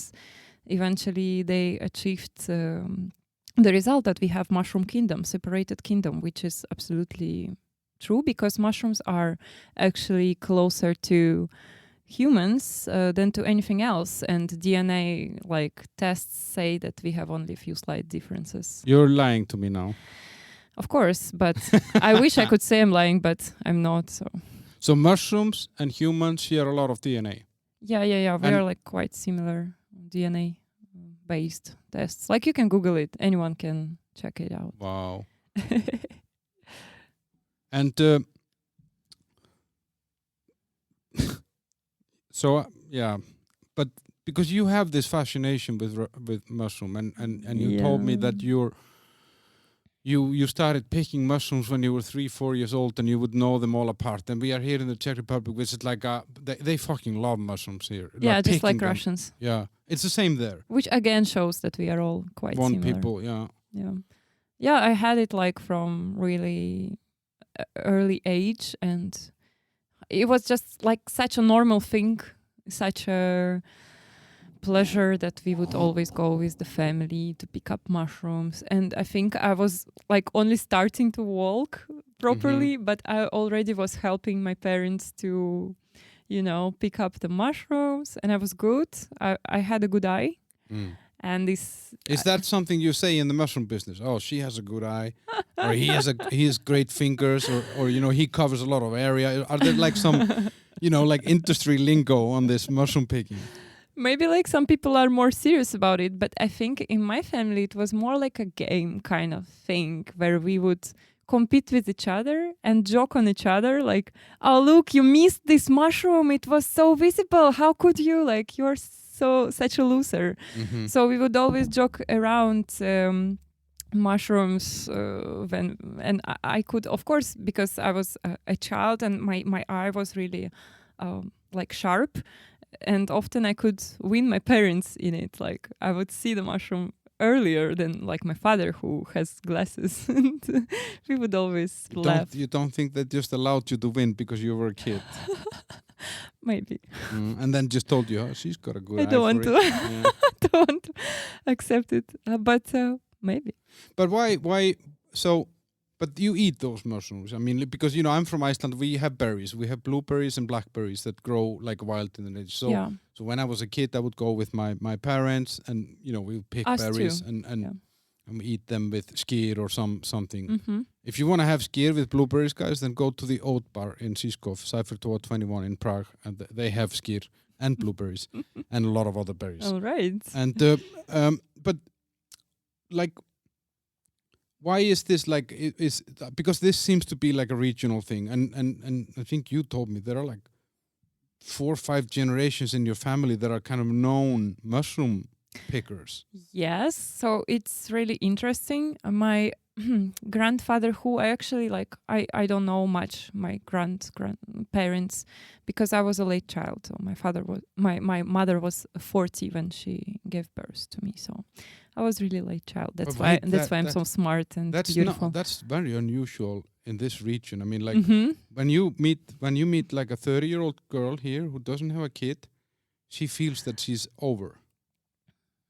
eventually they achieved the result that we have mushroom kingdom, separated kingdom, which is absolutely true because mushrooms are actually closer to humans than to anything else, and DNA like tests say that we have only a few slight differences. You're lying to me now. Of course, but I wish I could say I'm lying, but I'm not. So mushrooms and humans share a lot of DNA. Yeah. We are like quite similar DNA based tests. Like you can Google it, anyone can check it out. Wow. And so yeah, but because you have this fascination with mushroom, and you told me that you started picking mushrooms when you were 3-4 years old, and you would know them all apart. And we are here in the Czech Republic, which is like they fucking love mushrooms here. Yeah, like just like them. Russians. Yeah, it's the same there. Which again shows that we are all quite one similar. People. Yeah. Yeah. I had it like from really early age, and it was just like such a normal thing, such a pleasure that we would always go with the family to pick up mushrooms. And I think I was like only starting to walk properly, but I already was helping my parents to, pick up the mushrooms, and I was good. I had a good eye. And this is that something you say in the mushroom business? Oh, she has a good eye, or he has great fingers, or he covers a lot of area. Are there like some, like industry lingo on this mushroom picking? Maybe like some people are more serious about it, but I think in my family it was more like a game kind of thing where we would compete with each other and joke on each other like, oh look, you missed this mushroom, it was so visible, how could you, like you're such a loser. So we would always joke around mushrooms and I could, of course, because I was a child and my eye was really like sharp, and often I could win my parents in it. Like I would see the mushroom earlier than like my father who has glasses. And we would always laugh. You don't think that just allowed you to win because you were a kid? Maybe. And then just told you, oh, she's got a good eye. I don't want to accept it, but maybe. But why? So, but you eat those mushrooms. I mean, because I'm from Iceland. We have berries. We have blueberries and blackberries that grow like wild in the nature. So when I was a kid, I would go with my parents, and we would pick Us berries too. and Yeah. eat them with skyr or something. Mm-hmm. If you want to have skyr with blueberries, guys, then go to the Oat Bar in Žižkov, Cypher 21 in Prague, and they have skyr and blueberries and a lot of other berries. All right. And but like, why is this like? Is because this seems to be like a regional thing, and I think you told me there are like 4 or 5 generations in your family that are kind of known mushroom pickers. Yes, so it's really interesting. My grandfather, who I actually like, I don't know much my grandparents because I was a late child. So my mother was 40 when she gave birth to me. So I was really late child. That's why I'm so smart and beautiful. That's very unusual in this region. I mean, like Mm-hmm. when you meet like a 30-year-old girl here who doesn't have a kid, she feels that she's over.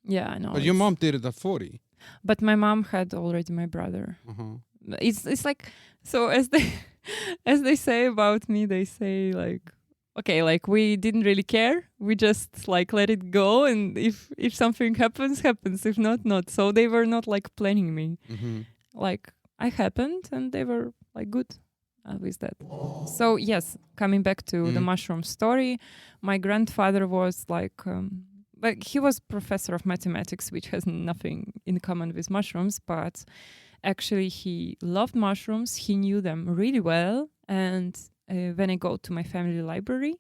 Yeah, I know. But your mom did it at 40. But my mom had already my brother. Uh-huh. It's like, so as they say about me, they say like, okay, like we didn't really care. We just like let it go, and if something happens. If not. So they were not like planning me. Mm-hmm. Like I happened, and they were like good with that. So yes, coming back to the mushroom story, my grandfather was like he was professor of mathematics, which has nothing in common with mushrooms, but actually he loved mushrooms. He knew them really well. And when I go to my family library,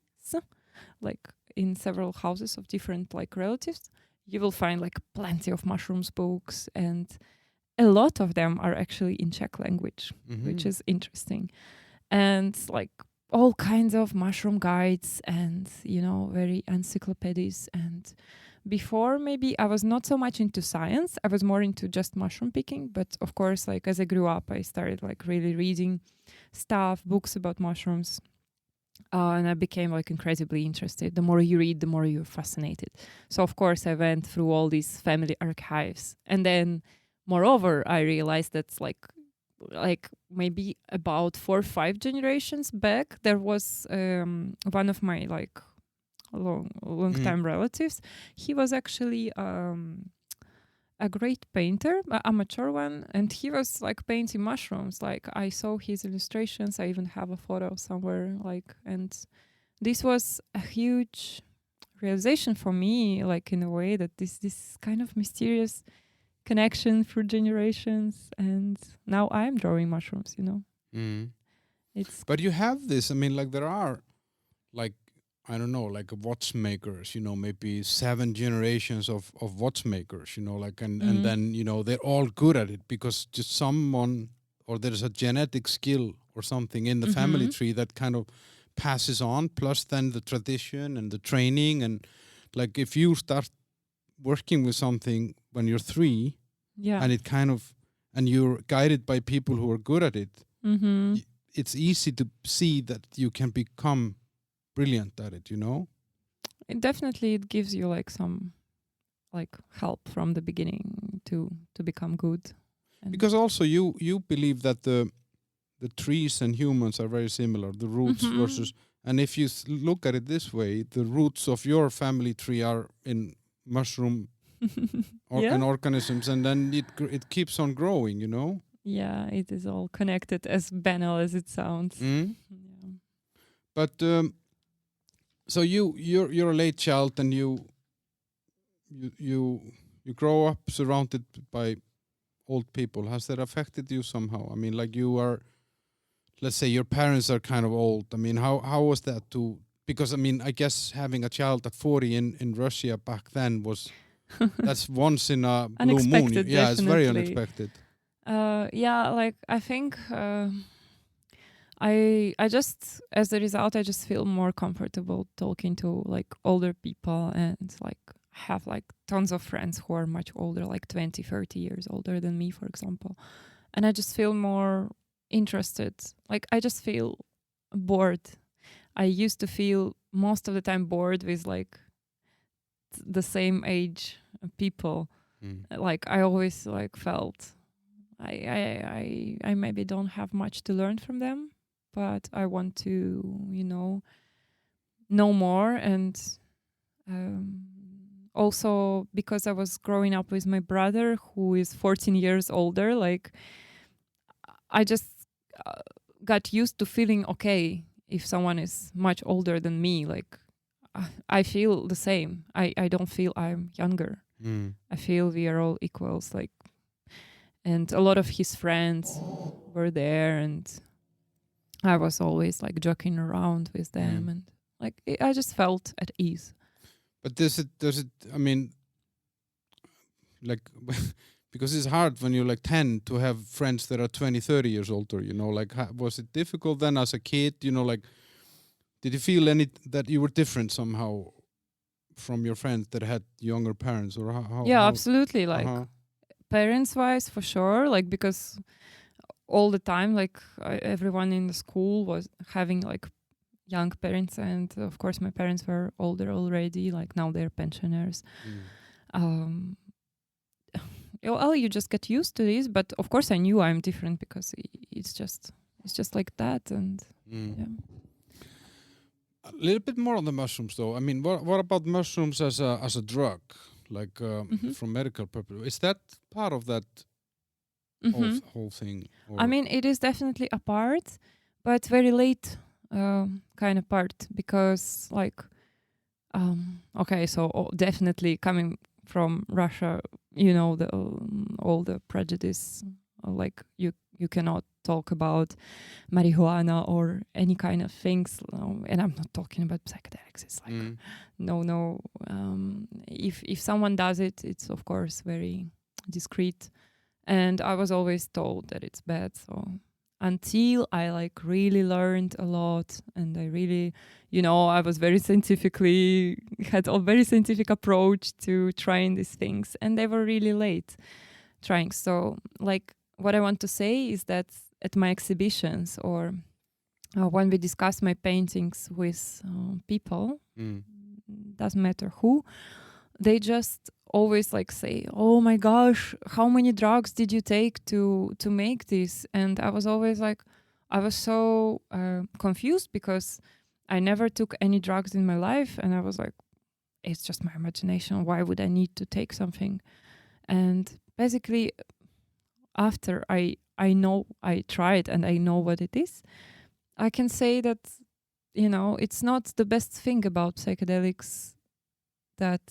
like in several houses of different like relatives, you will find like plenty of mushrooms books, and a lot of them are actually in Czech language, which is interesting. And like all kinds of mushroom guides and, very encyclopedias. And before, maybe I was not so much into science. I was more into just mushroom picking. But of course, like as I grew up, I started like really reading books about mushrooms. And I became like incredibly interested. The more you read, the more you're fascinated. So of course, I went through all these family archives. And then moreover, I realized that's like maybe about 4 or 5 generations back, there was one of my like long time relatives. He was actually a great painter, an amateur one, and he was like painting mushrooms. Like I saw his illustrations. I even have a photo somewhere. And this was a huge realization for me, like in a way that this kind of mysterious connection through generations, and now I'm drawing mushrooms. But you have this. I mean, like there are, like I don't know, like watchmakers. Maybe 7 generations of watchmakers. And then they're all good at it because just someone, or there's a genetic skill or something in the family tree that kind of passes on. Plus, then the tradition and the training, and like if you start working with something when you're 3, and it kind of, and you're guided by people who are good at it, it's easy to see that you can become brilliant at it. It definitely gives you like some like help from the beginning to become good. Because also you believe that the trees and humans are very similar, the roots versus, and if you look at it this way, the roots of your family tree are in mushroom and organisms, and then it keeps on growing. Yeah, it is all connected, as banal as it sounds. Yeah. But so you're a late child, and you grow up surrounded by old people. Has that affected you somehow? I mean, like you are, let's say your parents are kind of old. I mean, how was that to? Because I mean, I guess having a child at 40 in Russia back then was that's once in a blue moon. Yeah, it's very unexpected. Like I think I just, as a result, I just feel more comfortable talking to like older people, and like have like tons of friends who are much older, like 20, 30 years older than me, for example. And I just feel more interested. Like I just feel bored. I used to feel most of the time bored with like the same age people. Like I always like felt I maybe don't have much to learn from them, but I want to know more. And Also, because I was growing up with my brother, who is 14 years older, like I just got used to feeling okay if someone is much older than me. Like I feel the same. I don't feel I'm younger. I feel we are all equals. Like, and a lot of his friends were there, and I was always like joking around with them, and like I just felt at ease. But does it? I mean, like, because it's hard when you're like 10 to have friends that are 20, 30 years older. You know, like, was it difficult then as a kid? You know, like, did you feel that you were different somehow from your friends that had younger parents, or how? Yeah, how? Absolutely. Like parents-wise, for sure. Like because all the time, like everyone in the school was having like young parents, and of course my parents were older already. Like now they're pensioners. Well, you just get used to this, but of course I knew I'm different because it's just like that, and yeah. A little bit more on the mushrooms, though. I mean, what about mushrooms as a drug, like from medical purpose? Is that part of that whole thing? Or? I mean, it is definitely a part, but very late kind of part, because like, okay, so definitely coming from Russia, you know, all the prejudice, like you cannot talk about marijuana or any kind of things, and I'm not talking about psychedelics. It's like no. If someone does it, it's of course very discreet, and I was always told that it's bad. So until I like really learned a lot, and I really, I was very had a very scientific approach to trying these things, and they were really late trying. So like what I want to say is that at my exhibitions, or when we discuss my paintings with people, doesn't matter who, they just always like say, "Oh my gosh, how many drugs did you take to make this?" And I was always like, I was so confused, because I never took any drugs in my life, and I was like, it's just my imagination. Why would I need to take something? And basically, after I know I tried and I know what it is, I can say that, it's not the best thing about psychedelics that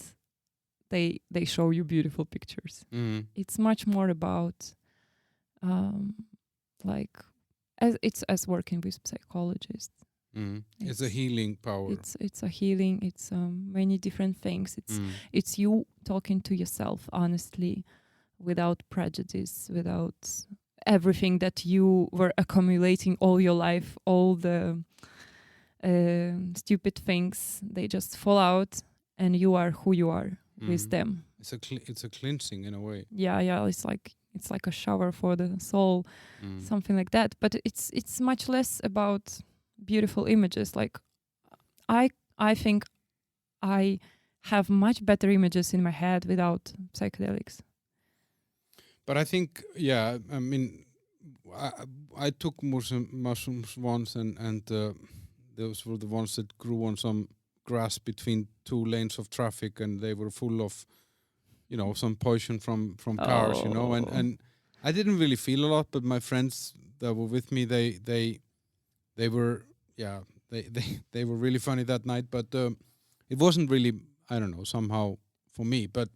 they show you beautiful pictures. It's much more about like as working with psychologists. It's a healing power. It's a healing. It's many different things. It's you talking to yourself honestly, without prejudice, without everything that you were accumulating all your life, all the stupid things, they just fall out, and you are who you are with them. It's a cleansing in a way. Yeah. It's like a shower for the soul, something like that. But it's much less about beautiful images. Like I think I have much better images in my head without psychedelics. But I think, I mean, I took mushrooms once, and those were the ones that grew on some grass between two lanes of traffic, and they were full of, some poison from cars, and I didn't really feel a lot, but my friends that were with me, they were, they were really funny that night, but it wasn't really, I don't know, somehow for me, but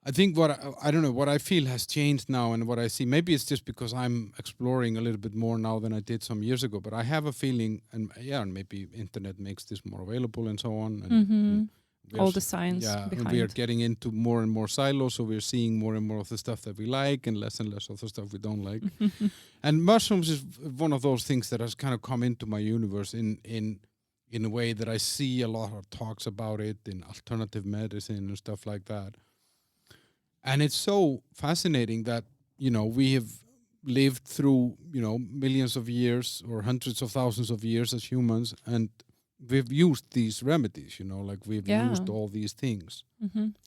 I think I don't know, what I feel has changed now, and what I see, maybe it's just because I'm exploring a little bit more now than I did some years ago, but I have a feeling, and maybe internet makes this more available and so on. And all the science behind. And we are getting into more and more silos, so we're seeing more and more of the stuff that we like and less of the stuff we don't like. And mushrooms is one of those things that has kind of come into my universe in a way that I see a lot of talks about it in alternative medicine and stuff like that. And it's so fascinating that, we have lived through, millions of years or hundreds of thousands of years as humans, and we've used these remedies, like we've used all these things.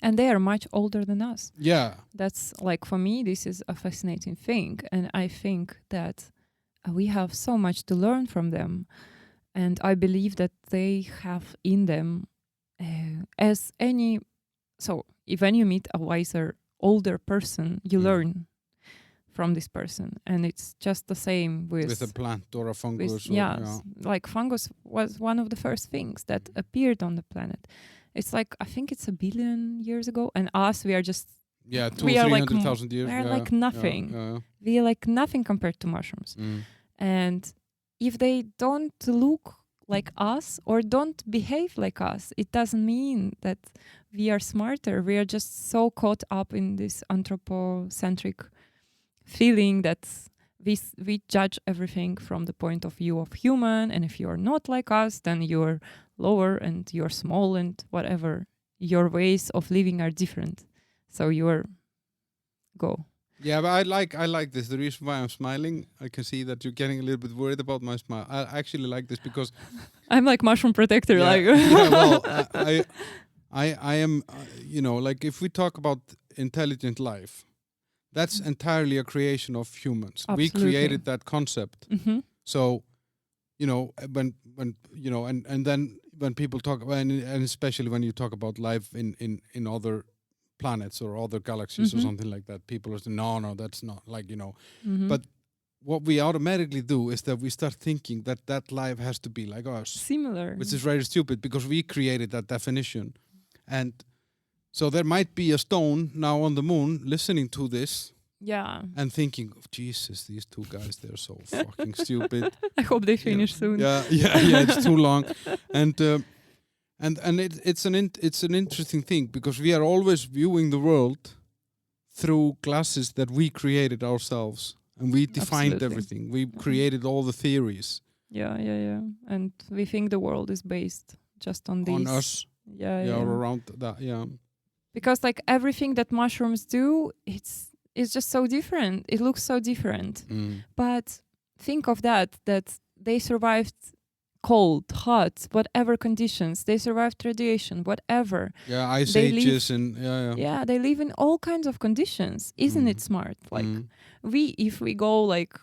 And they are much older than us. Yeah. That's like, for me, this is a fascinating thing. And I think that we have so much to learn from them. And I believe that they have in them as any, so if when you meet a wiser, older person, you learn from this person, and it's just the same with a plant or a fungus. Like fungus was one of the first things that appeared on the planet. It's like, I think it's 1 billion years ago, and us, we are just 200,000-300,000 years. We're like nothing. We are like nothing compared to mushrooms. And if they don't look like us or don't behave like us, it doesn't mean that we are smarter. We are just so caught up in this anthropocentric feeling that we judge everything from the point of view of human, and if you are not like us, then you're lower and you're small and whatever. Your ways of living are different. So you're go. Yeah, but I like this. The reason why I'm smiling, I can see that you're getting a little bit worried about my smile. I actually like this because I'm like mushroom protector. I am, like if we talk about intelligent life, that's entirely a creation of humans. Absolutely. We created that concept. So, when and then when people talk, and especially when you talk about life in other planets or other galaxies or something like that, people are saying, no, that's not But what we automatically do is that we start thinking that life has to be like us. Similar. Which is very stupid because we created that definition. And so there might be a stone now on the moon listening to this. Yeah. And thinking, oh, Jesus, these two guys, they're so fucking stupid. I hope they finish soon. Yeah, it's too long. And it's an interesting thing because we are always viewing the world through glasses that we created ourselves, and we defined everything. We created all the theories. Yeah. And we think the world is based just on these. On us. Yeah. Or around that. Yeah. Because like everything that mushrooms do, it's just so different. It looks so different. But think of that they survived cold, hot, whatever conditions. They survived radiation, whatever. Yeah, ice ages and Yeah, they live in all kinds of conditions. Isn't it smart? Like if we go like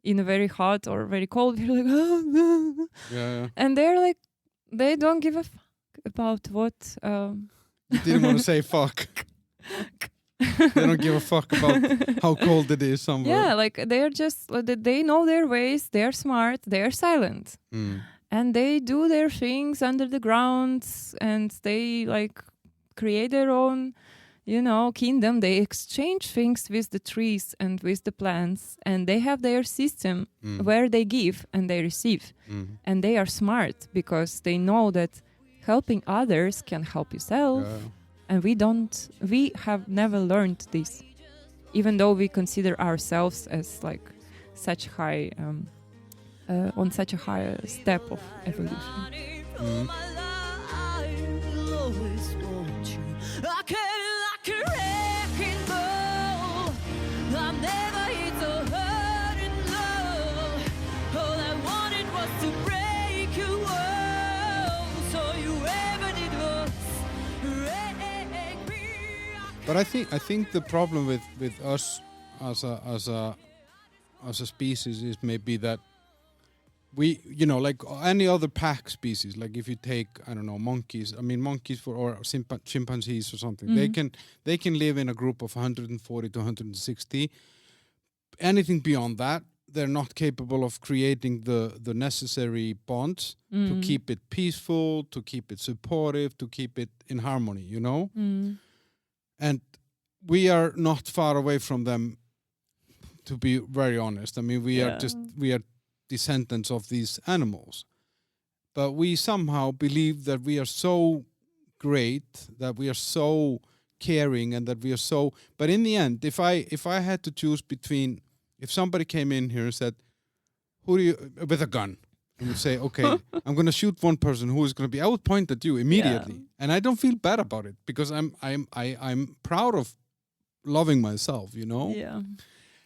in a very hot or very cold, we're like, oh. And they're like, they don't give a fuck about what. You didn't want to say fuck. They don't give a fuck about how cold it is somewhere. Yeah, like they're just, they know their ways, they're smart, they're silent. And they do their things under the ground, and they like create their own, kingdom. They exchange things with the trees and with the plants, and they have their system where they give and they receive. And they are smart because they know that helping others can help yourself. And we have never learned this, even though we consider ourselves as like such high, on such a higher step of evolution. But I think the problem with us as a species is maybe that we, like any other pack species, like if you take, I don't know, monkeys or chimpanzees or something, they can live in a group of 140 to 160. Anything beyond that, they're not capable of creating the necessary bonds to keep it peaceful, to keep it supportive, to keep it in harmony, And we are not far away from them, to be very honest. I mean, we are descendants of these animals. But we somehow believe that we are so great, that we are so caring, and that we are so... But in the end, if I had to choose between... If somebody came in here and said, who do you... with a gun, and would say, okay, I'm going to shoot one person, who is going to be... I would point at you immediately. Yeah. And I don't feel bad about it, because I'm proud of loving myself, Yeah.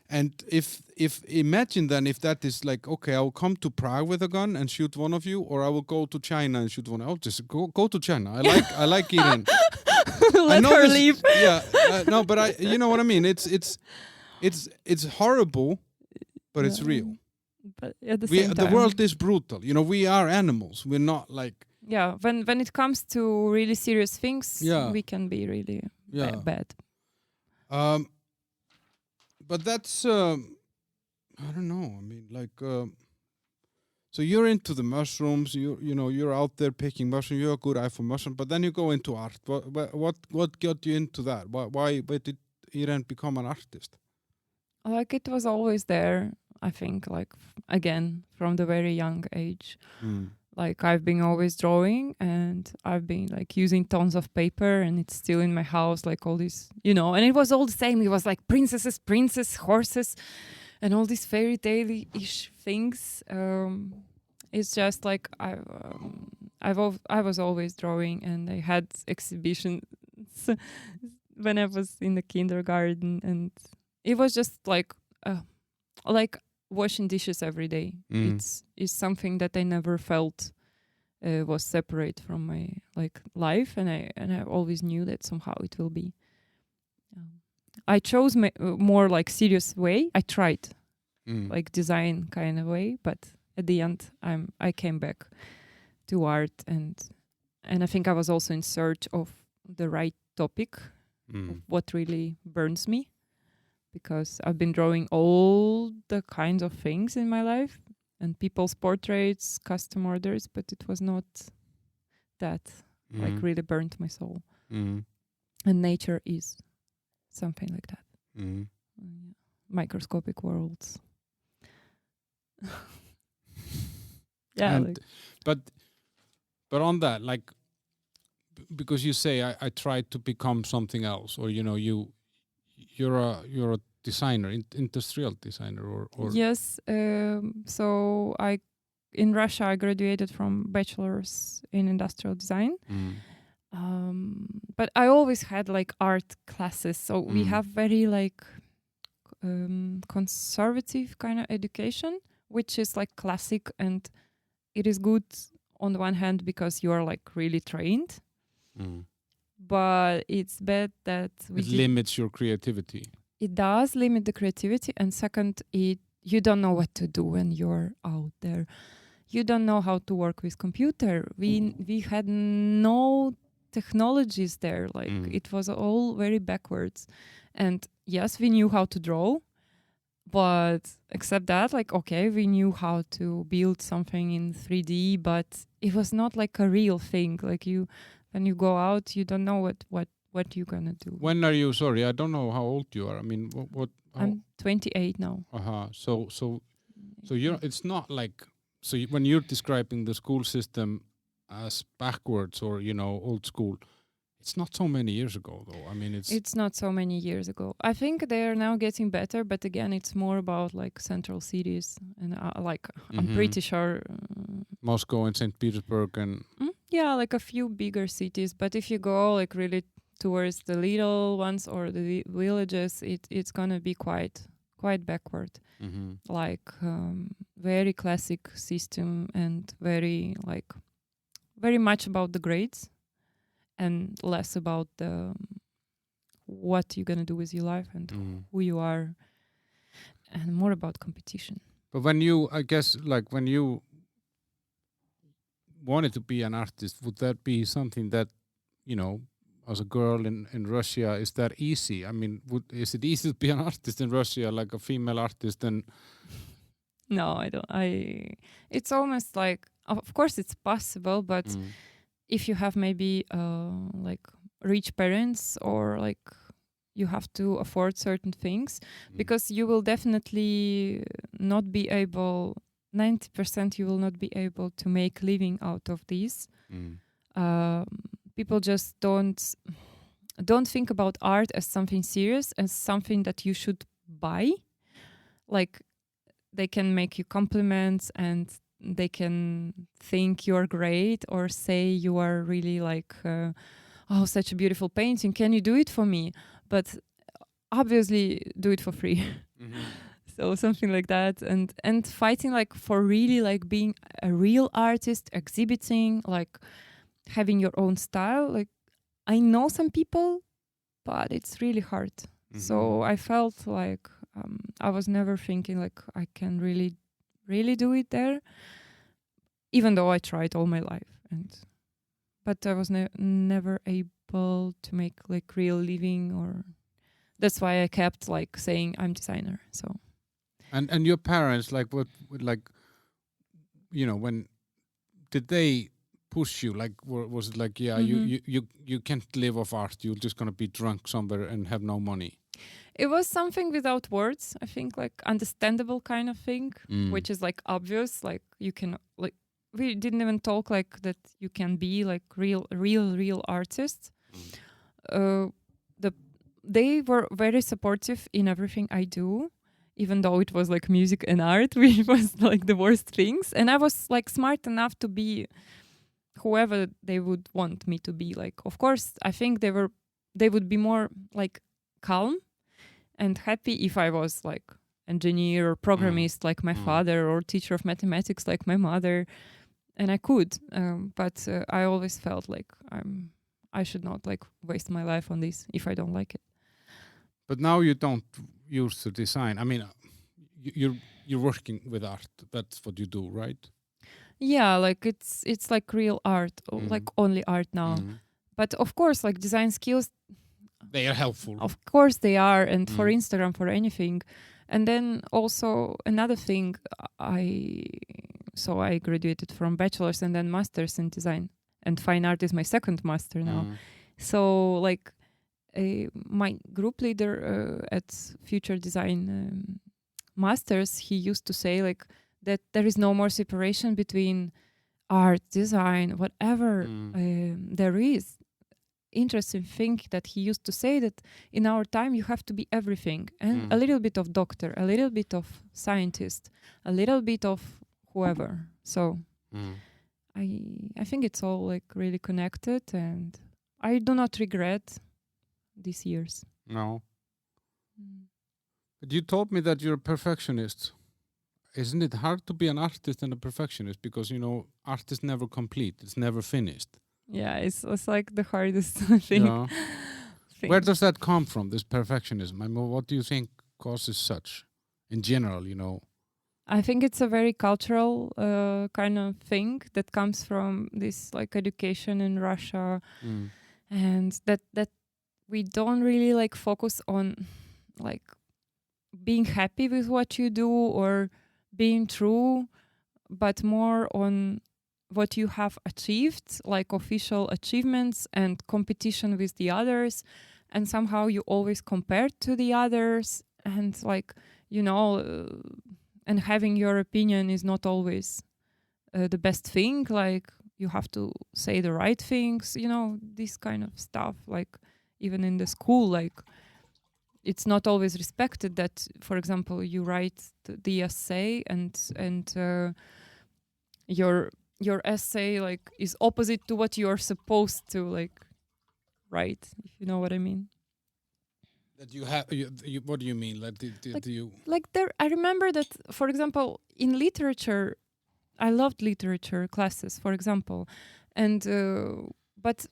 And if imagine then if that is like, okay, I will come to Prague with a gun and shoot one of you, or I will go to China and shoot one. I'll just go to China. I like Irene. Let her leave. Yeah, no, but you know what I mean. It's horrible, but it's real. But at the same time, the world is brutal. We are animals. We're not like when it comes to really serious things, Yeah. we can be really bad. But that's I don't know. I mean, like, so you're into the mushrooms. You're out there picking mushrooms. You're a good eye for mushrooms. But then you go into art. What got you into that? Why did Irene become an artist? Like it was always there. I think, like again, from the very young age. Like I've been always drawing, and I've been like using tons of paper, and it's still in my house, like all these, and it was all the same. It was like princesses, horses, and all these fairy tale-ish things. It's just like I was always drawing, and I had exhibitions when I was in the kindergarten, and it was just like washing dishes every day. It's something that I never felt was separate from my like life, and I always knew that somehow it will be. I chose more like serious way. I tried like design kind of way, but at the end I came back to art, and I think I was also in search of the right topic, of what really burns me. Because I've been drawing all the kinds of things in my life, and people's portraits, custom orders, but it was not that like really burnt my soul. And nature is something like that. Microscopic worlds. And, but on that, like, because you say I tried to become something else, or you're a designer, industrial designer, or yes. So in Russia I graduated from bachelor's in industrial design. But I always had like art classes. So we have very like conservative kind of education, which is like classic, and it is good on the one hand because you are like really trained. But it's bad that it limits your creativity. It does limit the creativity, and second, you don't know what to do when you're out there. You don't know how to work with computer. We had no technologies there. Like it was all very backwards. And yes, we knew how to draw, but except that, like okay, we knew how to build something in 3D, but it was not like a real thing. Like when you go out, you don't know what you're gonna do. When are you? Sorry, I don't know how old you are. I mean, what? I'm 28 now. So you're. It's not like when you're describing the school system as backwards or old school. It's not so many years ago, though. I mean, it's not so many years ago. I think they are now getting better, but again, it's more about like central cities, and I'm pretty sure Moscow and St. Petersburg and like a few bigger cities. But if you go like really towards the little ones or the villages, it's gonna be quite backward. Like very classic system, and very much about the grades, and less about what you're gonna do with your life and who you are, and more about competition. But when you wanted to be an artist, would that be something that as a girl in Russia, is that easy? I mean, is it easy to be an artist in Russia, like a female artist? And no, I don't. It's almost like, of course, it's possible, but if you have maybe like rich parents, or like you have to afford certain things, because you will definitely not be able. 90% you will not be able to make living out of these. People just don't think about art as something serious, as something that you should buy. Like they can make you compliments, and they can think you're great, or say you are really like, oh, such a beautiful painting. Can you do it for me? But obviously do it for free. So something like that, and fighting like for really like being a real artist, exhibiting, like having your own style. Like I know some people, but it's really hard. So I felt like I was never thinking like I can really do it there, even though I tried all my life. And but I was never able to make like real living, or that's why I kept like saying I'm designer. So. And your parents, like what like, when did they push you? Like, was it like, yeah, you can't live off art. You're just gonna be drunk somewhere and have no money. It was something without words. I think like understandable kind of thing, which is like obvious. Like you can like we didn't even talk like that. You can be like real artists. They were very supportive in everything I do, even though it was like music and art, which was like the worst things. And I was like smart enough to be whoever they would want me to be. Like, of course, I think they would be more like calm and happy if I was like engineer or programmist like my father, or teacher of mathematics like my mother, and I could. But I always felt like I should not like waste my life on this if I don't like it. But now you don't use the design. I mean, you're working with art. That's what you do, right? Yeah, like it's like real art, like only art now. But of course, like design skills, they are helpful. Of course they are, and for Instagram, for anything. And then also another thing, I graduated from bachelor's and then master's in design, and fine art is my second master now. So like my group leader at Future Design Masters, he used to say like that there is no more separation between art, design, whatever there is. Interesting thing that he used to say that in our time you have to be everything, and a little bit of doctor, a little bit of scientist, a little bit of whoever. So I think it's all like really connected, and I do not regret these years. No. But you told me that you're a perfectionist. Isn't it hard to be an artist and a perfectionist? Because, art is never complete. It's never finished. Yeah, it's like the hardest thing. Yeah. Where does that come from, this perfectionism? I mean, what do you think causes such in general, I think it's a very cultural kind of thing that comes from this like education in Russia, and that we don't really like focus on like being happy with what you do or being true, but more on what you have achieved, like official achievements and competition with the others, and somehow you always compare to the others, and like and having your opinion is not always the best thing. Like you have to say the right things, this kind of stuff. Like even in the school, like it's not always respected that, for example, you write the essay and your essay like is opposite to what you're supposed to like write, if you know what I mean. That you have, what do you mean? Like, do you like there? I remember that, for example, in literature, I loved literature classes, for example, and but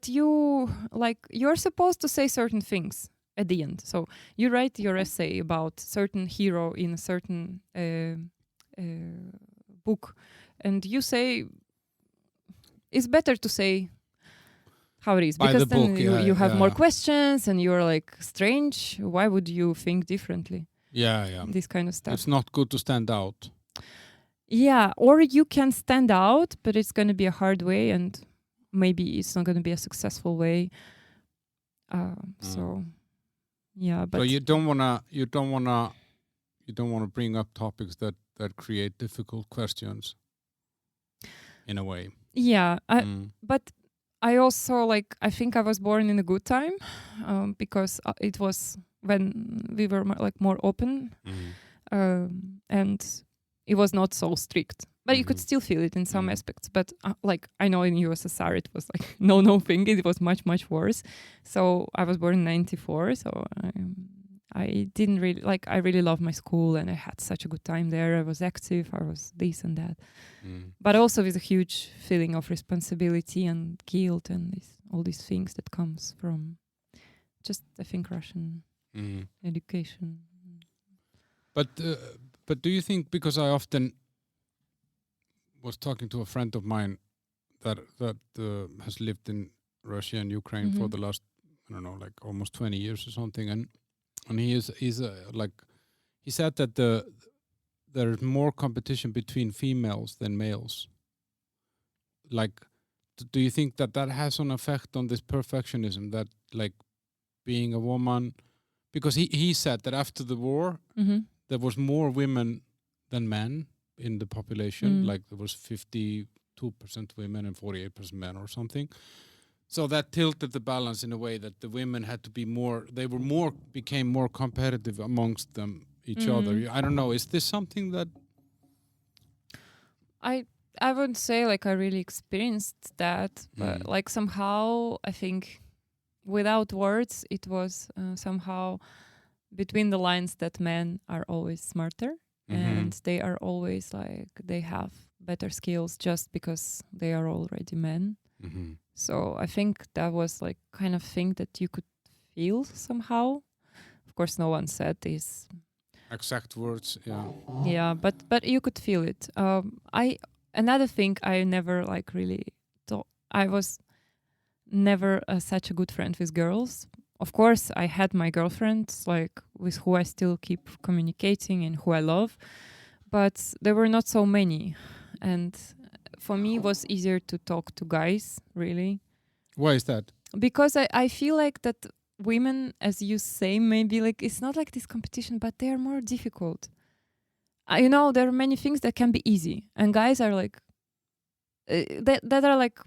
you're supposed to say certain things at the end. So you write your essay about certain hero in a certain book, and you say it's better to say how it is, because then you have more questions and you're like, strange, why would you think differently? Yeah. This kind of stuff. It's not good to stand out. Yeah, or you can stand out, but it's going to be a hard way, and maybe it's not going to be a successful way. So yeah, but so you don't wanna bring up topics that create difficult questions in a way. Yeah, but I also I think I was born in a good time, because it was when we were more open, and it was not so strict. But you could still feel it in some aspects. But I know in USSR it was like no thing. It was much, much worse. So I was born in 1994. So I didn't really I really loved my school, and I had such a good time there. I was active. I was this and that. But also with a huge feeling of responsibility and guilt and all these things that comes from just, I think, Russian education. But do you think, because I often was talking to a friend of mine that has lived in Russia and Ukraine for the last, I don't know, like almost 20 years or something, and he's like, he said that there's more competition between females than males. Like, do you think that has an effect on this perfectionism, that like being a woman? Because he said that after the war there was more women than men in the population. Like there was 52% women and 48% men or something. So that tilted the balance in a way that the women had to be more, became more competitive amongst them, each other. I don't know, is this something that... I would say like I really experienced that, but like somehow I think without words it was somehow between the lines that men are always smarter and they are always like, they have better skills just because they are already men. So I think that was like kind of thing that you could feel somehow. Of course, no one said these exact words. Yeah, but you could feel it. Another thing I never like really thought, I was never such a good friend with girls. Of course, I had my girlfriends like with who I still keep communicating and who I love, but there were not so many, and for me it was easier to talk to guys, really. Why is that? Because I feel like that women, as you say, maybe like it's not like this competition, but they are more difficult. You know, there are many things that can be easy, and guys are like that are like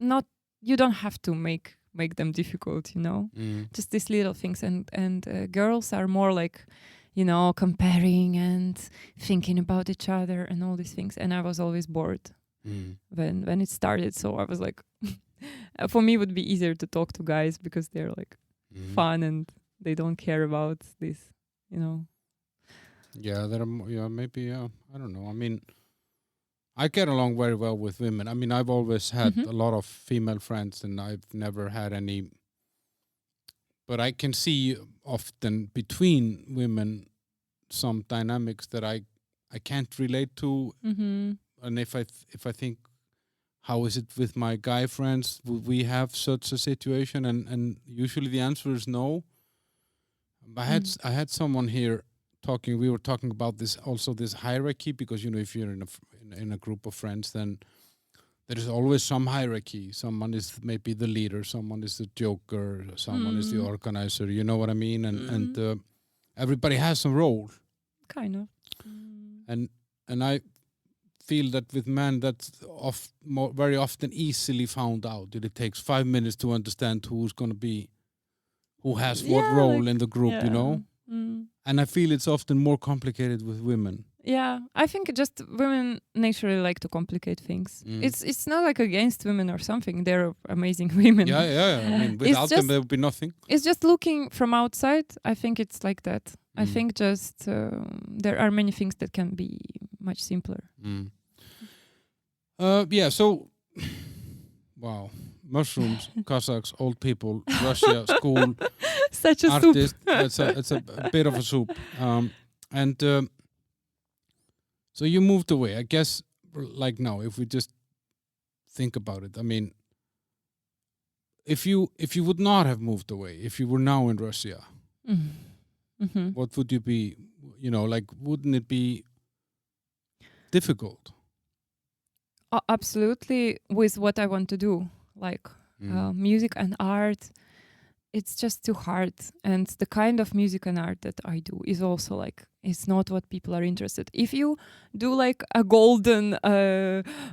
not. You don't have to make them difficult, you know. Just these little things, and girls are more like, you know, comparing and thinking about each other and all these things. And I was always bored when it started. So I was like, for me, it would be easier to talk to guys because they're like fun and they don't care about this, you know. Yeah, there are maybe I don't know. I mean, I get along very well with women. I mean, I've always had a lot of female friends, and I've never had any. But I can see often between women some dynamics that I can't relate to. And if I think, how is it with my guy friends? Would we have such a situation? And usually the answer is no. I had someone here talking. We were talking about this hierarchy, because you know, if you're in a group of friends, then there is always some hierarchy. Someone is maybe the leader, someone is the joker, someone is the organizer. You know what I mean? And everybody has a role. Kind of. And I feel that with men, that's very often easily found out. That it takes 5 minutes to understand who has what role in the group. You know. And I feel it's often more complicated with women. Yeah, I think just women naturally like to complicate things. It's not like against women or something. They're amazing women. Yeah. I mean, without them, there would be nothing. It's just looking from outside. I think it's like that. I think just there are many things that can be much simpler. Yeah, so, wow. Mushrooms, Cossacks, old people, Russia, school, such a artist. soup. It's a bit of a soup. So you moved away. I guess, like now, if we just think about it, I mean, if you would not have moved away, if you were now in Russia, what would you be? You know, like, wouldn't it be difficult? Absolutely, with what I want to do, like music and art. It's just too hard, and the kind of music and art that I do is also like, it's not what people are interested. If you do like a golden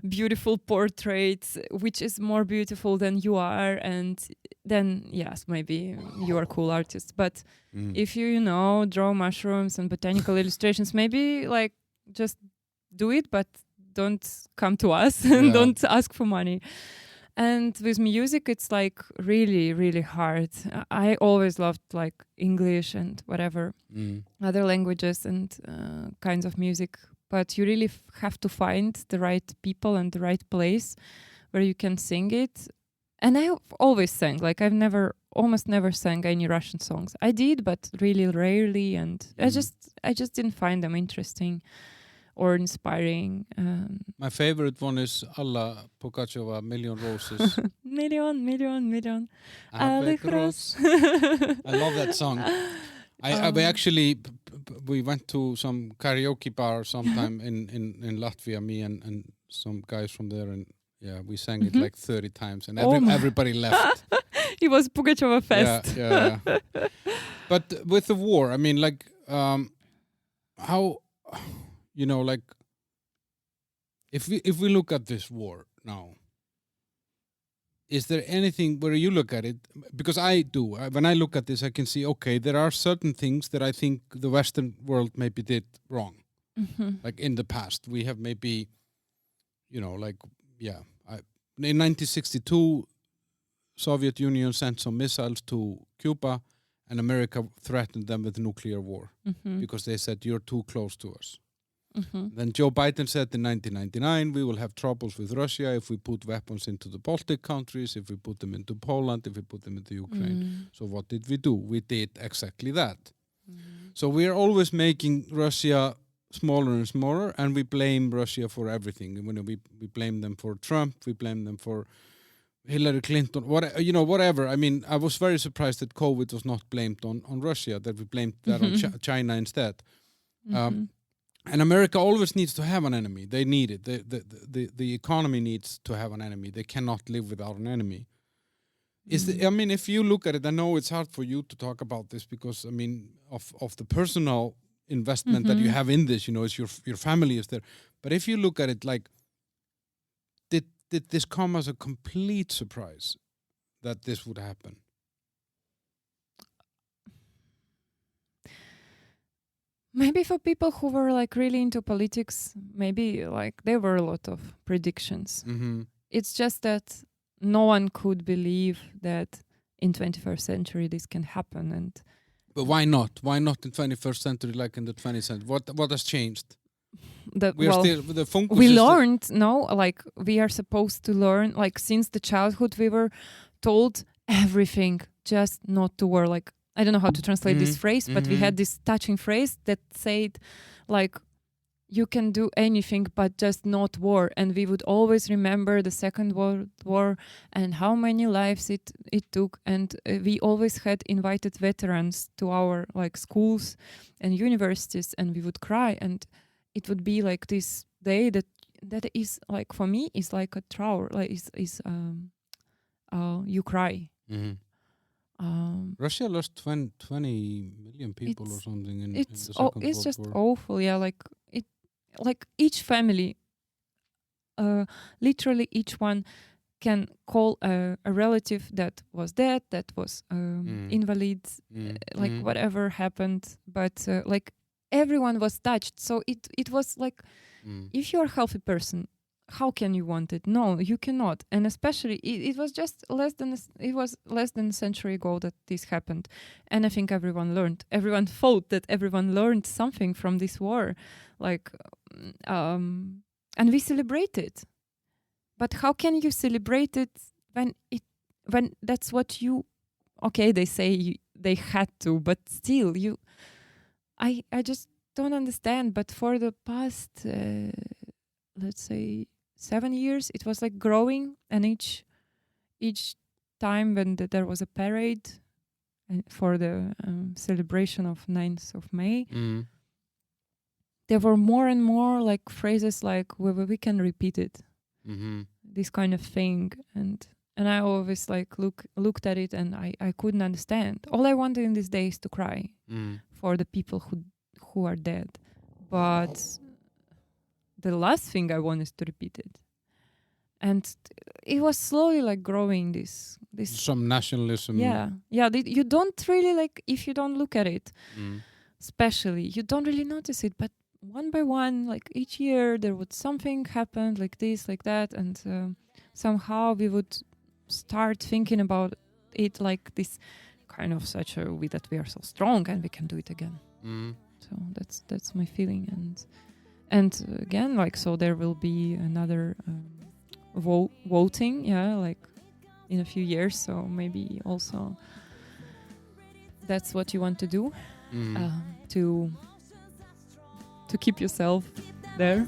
beautiful portrait which is more beautiful than you are, and then yes, maybe you are a cool artist. But if you know, draw mushrooms and botanical illustrations, maybe like just do it, but don't come to us and don't ask for money. And with music, it's like really, really hard. I always loved like English and whatever, other languages and kinds of music. But you really have to find the right people and the right place where you can sing it. And I always sang. Like I've almost never sang any Russian songs. I did, but really rarely. And I just didn't find them interesting. or inspiring. My favorite one is Alla Pugacheva, Million Roses. Million. Avec Rose. I love that song. We actually we went to some karaoke bar sometime in Latvia, me and some guys from there, and yeah, we sang it like 30 times, and everybody left. It was Pugacheva fest. Yeah. But with the war, I mean, like, how, you know, like, if we look at this war now, is there anything where you look at it? Because I do. When I look at this, I can see, okay, there are certain things that I think the Western world maybe did wrong. Like in the past, we have maybe, you know, like, yeah. In 1962, Soviet Union sent some missiles to Cuba, and America threatened them with nuclear war because they said, you're too close to us. Then Joe Biden said in 1999, we will have troubles with Russia if we put weapons into the Baltic countries, if we put them into Poland, if we put them into Ukraine. So what did we do? We did exactly that. So we are always making Russia smaller and smaller, and we blame Russia for everything. And when we blame them for Trump, we blame them for Hillary Clinton, whatever. I mean, I was very surprised that COVID was not blamed on Russia, that we blamed that on China instead. And America always needs to have an enemy. They need it. The economy needs to have an enemy. They cannot live without an enemy. I mean, if you look at it, I know it's hard for you to talk about this because, I mean, of the personal investment that you have in this, you know, it's your family is there. But if you look at it, like, did this come as a complete surprise that this would happen? Maybe for people who were like really into politics, maybe like there were a lot of predictions. It's just that no one could believe that in 21st century this can happen. But why not? Why not in 21st century like in the 20th century? What has changed? We learned, like we are supposed to learn, like since the childhood we were told everything, just not to war. Like, I don't know how to translate this phrase, but we had this touching phrase that said, like, you can do anything but just not war. And we would always remember the Second World War and how many lives it took. And we always had invited veterans to our like schools and universities, and we would cry. And it would be like this day that is like, for me, is like a trauer. Like you cry. Russia lost 20 million people or something in the Second World War. It's just awful. Yeah, like each family, literally each one can call a relative that was dead, that was invalid, like whatever happened. But like everyone was touched. So it was like, if you're a healthy person, how can you want it? No, you cannot. And especially it was just less than a century ago that this happened. And I think everyone thought that everyone learned something from this war. Like, and we celebrated. But how can you celebrate it when that's what you, okay, they say they had to, but still I just don't understand. But for the past, let's say 7 years, it was like growing, and each time when there was a parade for the celebration of 9th of May, there were more and more like phrases like we can repeat it, this kind of thing, and I always like looked at it, and I couldn't understand. All I wanted in these days to cry for the people who are dead, but the last thing I want is to repeat it. And it was slowly like growing this some nationalism. Yeah. You don't really, like, if you don't look at it, especially, you don't really notice it. But one by one, like each year, there would something happen like this, like that, and somehow we would start thinking about it like this kind of such a that we are so strong and we can do it again. So that's my feeling. And again, like, so there will be another voting, like in a few years. So maybe also that's what you want to do, to keep yourself there.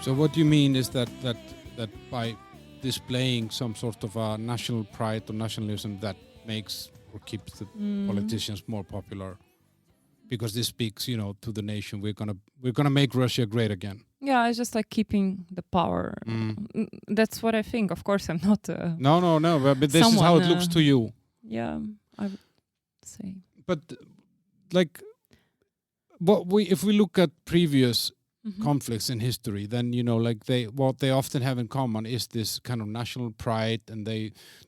So what you mean is that by displaying some sort of a national pride or nationalism that makes or keeps the politicians more popular, because this speaks, to the nation. We're gonna make Russia great again. Yeah, it's just like keeping the power. That's what I think. Of course, I'm not. No. But this is how it looks to you. Yeah, I would say. But like, if we look at previous conflicts in history, then what they often have in common is this kind of national pride, and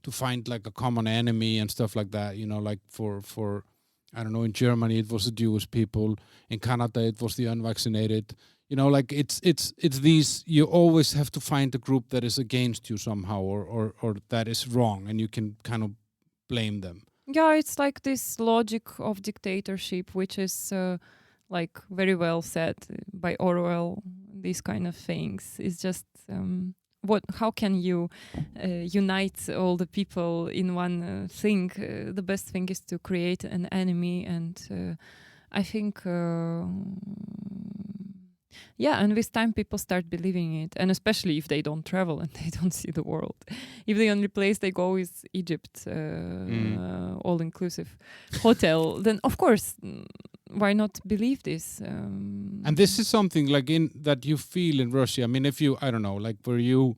to find like a common enemy and stuff like that. Like for I don't know, in Germany it was the Jewish people, in Canada it was the unvaccinated. Like it's these, you always have to find a group that is against you somehow, or that is wrong, and you can kind of blame them. Yeah, it's like this logic of dictatorship, which is like very well said by Orwell. These kind of things. It's just how can you unite all the people in one thing? The best thing is to create an enemy, and I think and with time people start believing it, and especially if they don't travel and they don't see the world. If the only place they go is Egypt, all-inclusive hotel, then of course, why not believe this? And this is something like that you feel in Russia. I mean, if you, I don't know, like were you,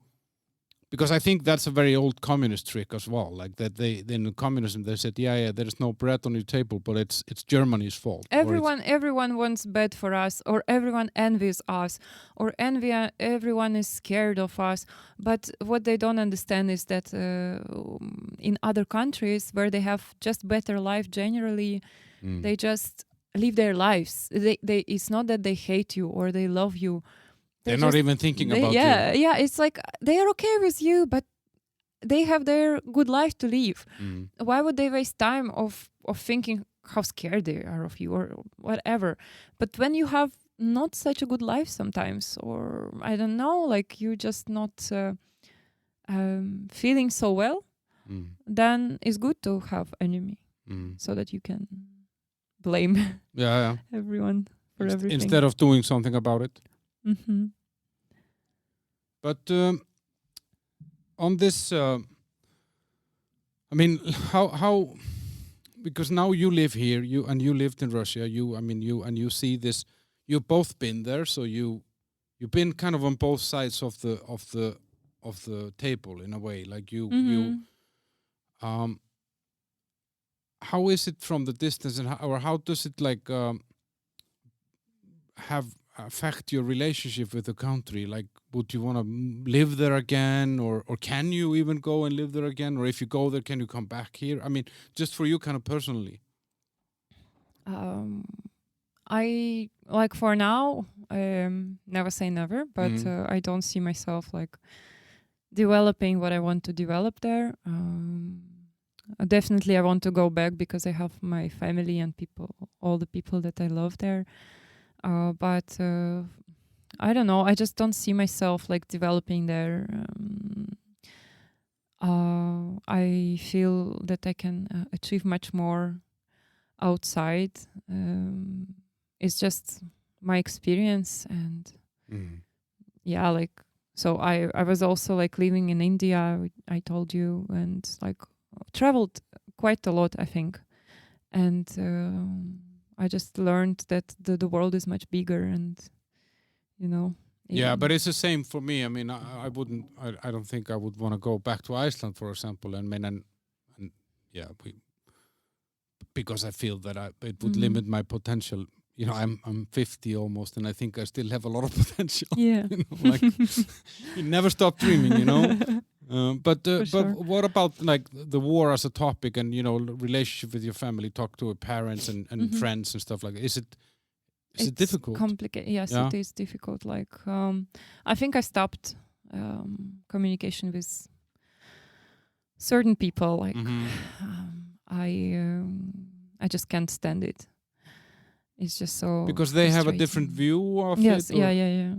because I think that's a very old communist trick as well. Like that in communism they said, yeah, there is no bread on your table, but it's Germany's fault. Everyone wants bad for us, or everyone envies us, or everyone is scared of us. But what they don't understand is that in other countries where they have just better life generally, they just live their lives. It's not that they hate you or they love you. They're not even thinking about you. Yeah, it's like they are okay with you, but they have their good life to live. Why would they waste time of thinking how scared they are of you or whatever? But when you have not such a good life sometimes, or I don't know, like you're just not feeling so well, then it's good to have enemy so that you can blame everyone for everything. Instead of doing something about it. But on this, I mean, how? Because now you live here, you lived in Russia. You see this. You've both been there, so you've been kind of on both sides of the table in a way. Like how is it from the distance, and how does it like affect your relationship with the country? Like, would you want to live there again, or can you even go and live there again? Or if you go there, can you come back here? I mean, just for you kind of personally. I like for now, never say never, but I don't see myself like developing what I want to develop there. Definitely I want to go back because I have my family and all the people that I love there. But I don't know. I just don't see myself like developing there. I feel that I can achieve much more outside. It's just my experience, and like so. I was also like living in India. I told you, and like traveled quite a lot, I think, and. I just learned that the world is much bigger, and Yeah, but it's the same for me. I mean, I don't think I would want to go back to Iceland, for example, because I feel that it would limit my potential. I'm 50 almost, and I think I still have a lot of potential. Yeah, like you never stop dreaming, But sure. what about like the war as a topic, and relationship with your family? Talk to your parents and friends and stuff like that. Is it difficult? Complicated. Yes, it is difficult. Like I think I stopped communication with certain people. Like I just can't stand it. It's just so because they have a different view of it. Yes, yeah.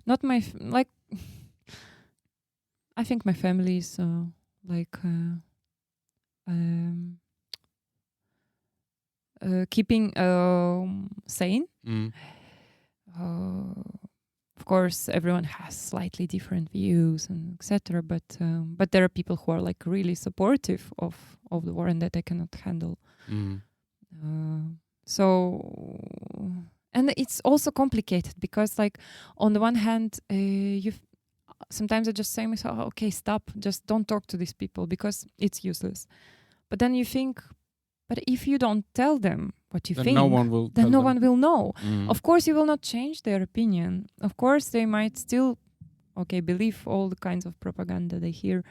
Not my like I think my family is like keeping sane. Of course, everyone has slightly different views and etc. But there are people who are like really supportive of the war and that I cannot handle. So, and it's also complicated because, like, on the one hand, sometimes I just say to myself, okay, stop, just don't talk to these people because it's useless. But then you think, but if you don't tell them what you think, no one will then no one will know. Of course, you will not change their opinion. Of course, they might still, believe all the kinds of propaganda they hear.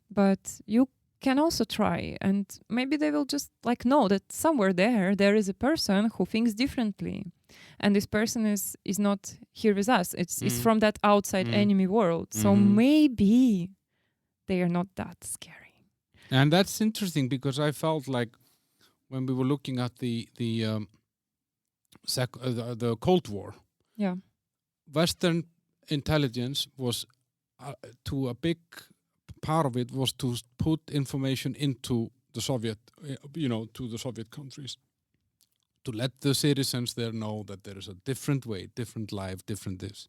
But you can also try, and maybe they will just like know that somewhere there is a person who thinks differently. And this person is not here with us. It's from that outside enemy world. So maybe they are not that scary. And that's interesting because I felt like when we were looking at the Cold War, Western intelligence was to a big part of it was to put information into the Soviet, to the Soviet countries, to let the citizens there know that there is a different way, different life, different this.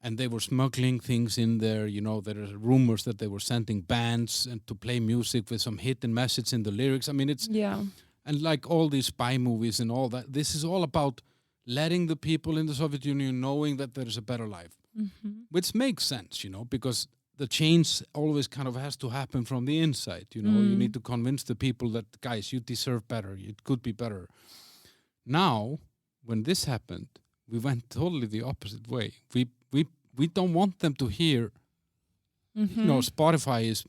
And they were smuggling things in there, there are rumors that they were sending bands and to play music with some hidden message in the lyrics. I mean, and like all these spy movies and all that, this is all about letting the people in the Soviet Union knowing that there is a better life, which makes sense, because the change always kind of has to happen from the inside, you need to convince the people that, guys, you deserve better, it could be better. Now, when this happened, we went totally the opposite way. We don't want them to hear, Spotify is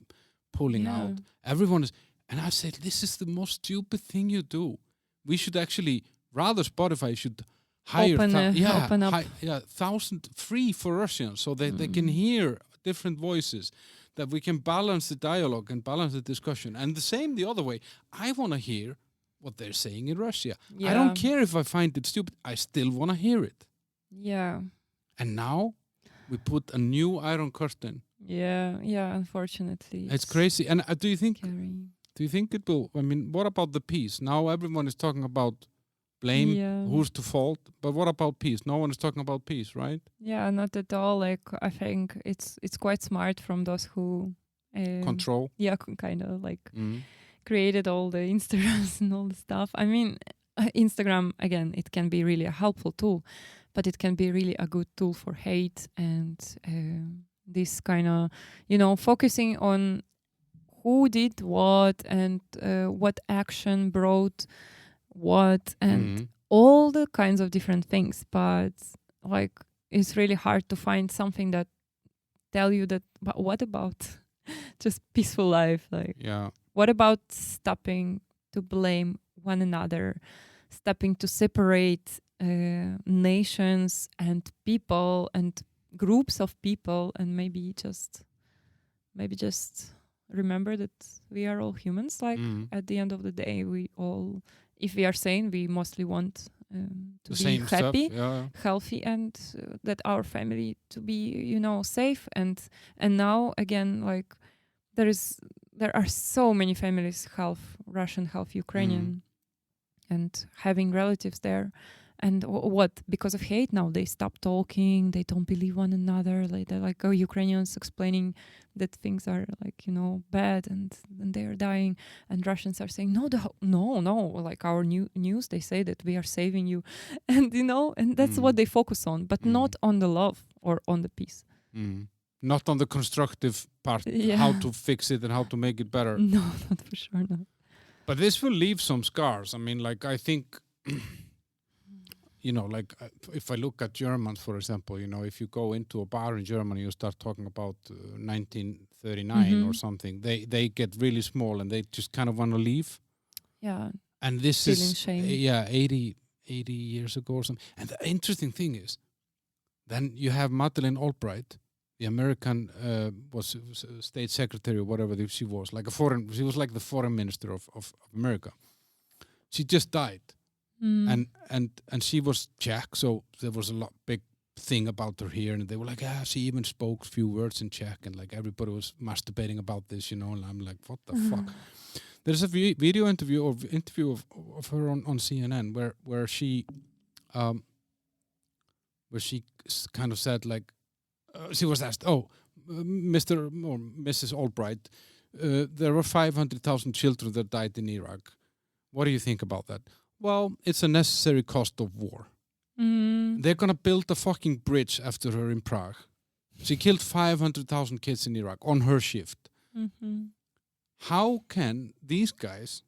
pulling out. Everyone is, and I said, this is the most stupid thing you do. We should actually, rather Spotify should hire open up 1,000 free for Russians so that they can hear different voices, that we can balance the dialogue and balance the discussion. And the same the other way. I want to hear what they're saying in Russia. I don't care if I find it stupid. I still want to hear it. Yeah. And now we put a new Iron Curtain. Yeah, unfortunately. It's crazy. And do you think scary. It will, what about the peace? Now everyone is talking about blame, who's to fault, but what about peace? No one is talking about peace, right? Yeah, not at all. Like, I think it's quite smart from those who control. Yeah, kind of like created all the Instagrams and all the stuff. I mean, Instagram, again, it can be really a helpful tool, but it can be really a good tool for hate and this kind of, focusing on who did what and what action brought what and all the kinds of different things. But like, it's really hard to find something that tell you that, but what about just peaceful life? Like, what about stopping to blame one another, stopping to separate nations and people and groups of people, and maybe just remember that we are all humans. Like, at the end of the day, we all, if we are sane, we mostly want to be happy, healthy, and that our family to be, safe. And now again, like, there are so many families, half Russian, half Ukrainian, and having relatives there. And what? Because of hate now, they stop talking. They don't believe one another. Like, they're like, Ukrainians explaining that things are like, bad and they are dying. And Russians are saying, no. Like, our news, they say that we are saving you. And, and that's what they focus on, but not on the love or on the peace. Not on the constructive part, how to fix it and how to make it better. No, not for sure, no. But this will leave some scars. I mean, like, I think... like if I look at Germans, for example, if you go into a bar in Germany, you start talking about 1939 or something, they get really small and they just kind of want to leave. Yeah. And this feeling is, shame. 80 years ago or something. And the interesting thing is, then you have Madeleine Albright, the American was state secretary or whatever she was, she was like the foreign minister of America. She just died. And she was Czech, so there was a big thing about her here, and they were like, she even spoke few words in Czech, and like everybody was masturbating about this, and I'm like, what the fuck? There's a video interview of her on CNN where she kind of said like, she was asked, Mr. or Mrs. Albright, there were 500,000 children that died in Iraq. What do you think about that? Well, it's a necessary cost of war. They're gonna build a fucking bridge after her in Prague. She killed 500,000 kids in Iraq on her shift. How can these guys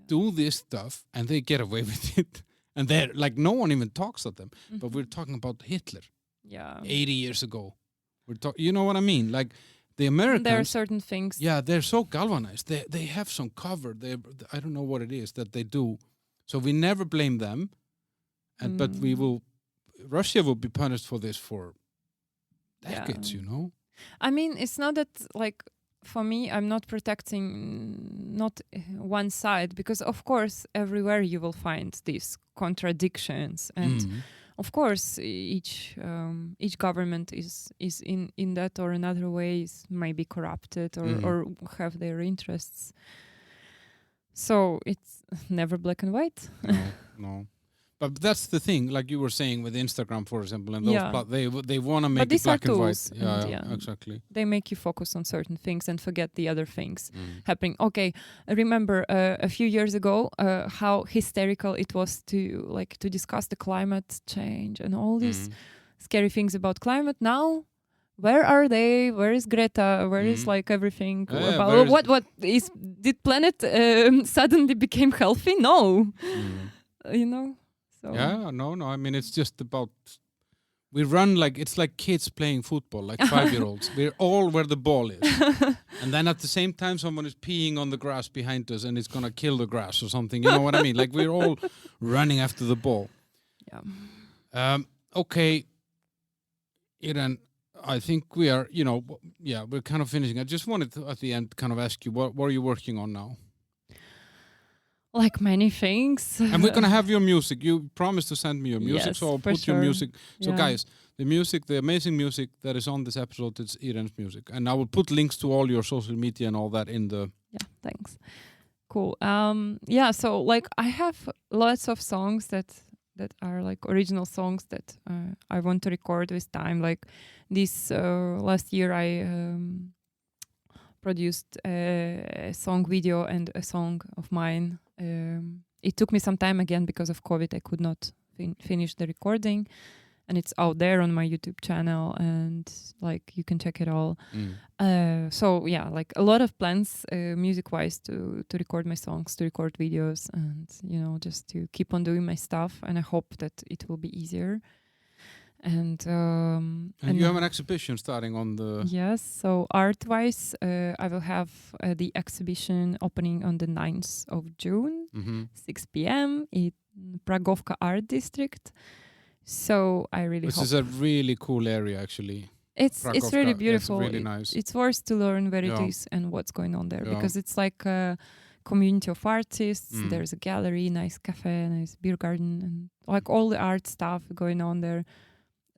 do this stuff and they get away with it? And they're like, no one even talks at them. But we're talking about Hitler. 80 years ago. You know what I mean? Like the Americans. There are certain things. Yeah, they're so galvanized. They have some cover. I don't know what it is that they do. So we never blame them. But Russia will be punished for this for decades, I mean, it's not that, like, for me, I'm not protecting not one side, because of course everywhere you will find these contradictions, and of course each government is in that or another ways maybe corrupted or have their interests. So it's never black and white. No. But that's the thing, like you were saying with Instagram, for example, and those they want to make it black and white. Yeah, exactly. They make you focus on certain things and forget the other things happening. Okay, I remember a few years ago how hysterical it was to discuss the climate change and all these scary things about climate. Now, where are they? Where is Greta? Where is like everything about did planet suddenly became healthy? No, So. Yeah, no. I mean, it's just about we run like it's like kids playing football, like 5-year-olds. We're all where the ball is, and then at the same time, someone is peeing on the grass behind us, and it's gonna kill the grass or something. You know what I mean? Like we're all running after the ball. Yeah. Okay, Irene, I think we are. We're kind of finishing. I just wanted to, at the end, kind of ask you what are you working on now? Like many things. And we're going to have your music. You promised to send me your music, yes, so I'll put your music. So guys, the amazing music that is on this episode, it's Irene's music. And I will put links to all your social media and all that in the... Yeah, thanks. Cool. So like I have lots of songs that are like original songs that I want to record with time. Like this last year I produced a song video and a song of mine. It took me some time again because of COVID. I could not finish the recording, and it's out there on my YouTube channel, and like you can check it all. So yeah, like a lot of plans music-wise to record my songs, to record videos, and just to keep on doing my stuff. And I hope that it will be easier. And you have an exhibition starting on the... Yes, so art-wise, I will have the exhibition opening on the 9th of June, 6 p.m. in Pragovka Art District. So I really hope... This is a really cool area, actually. It's really beautiful. It's really nice. It's worth to learn where it is and what's going on there, because it's like a community of artists. There's a gallery, nice cafe, nice beer garden, and like all the art stuff going on there.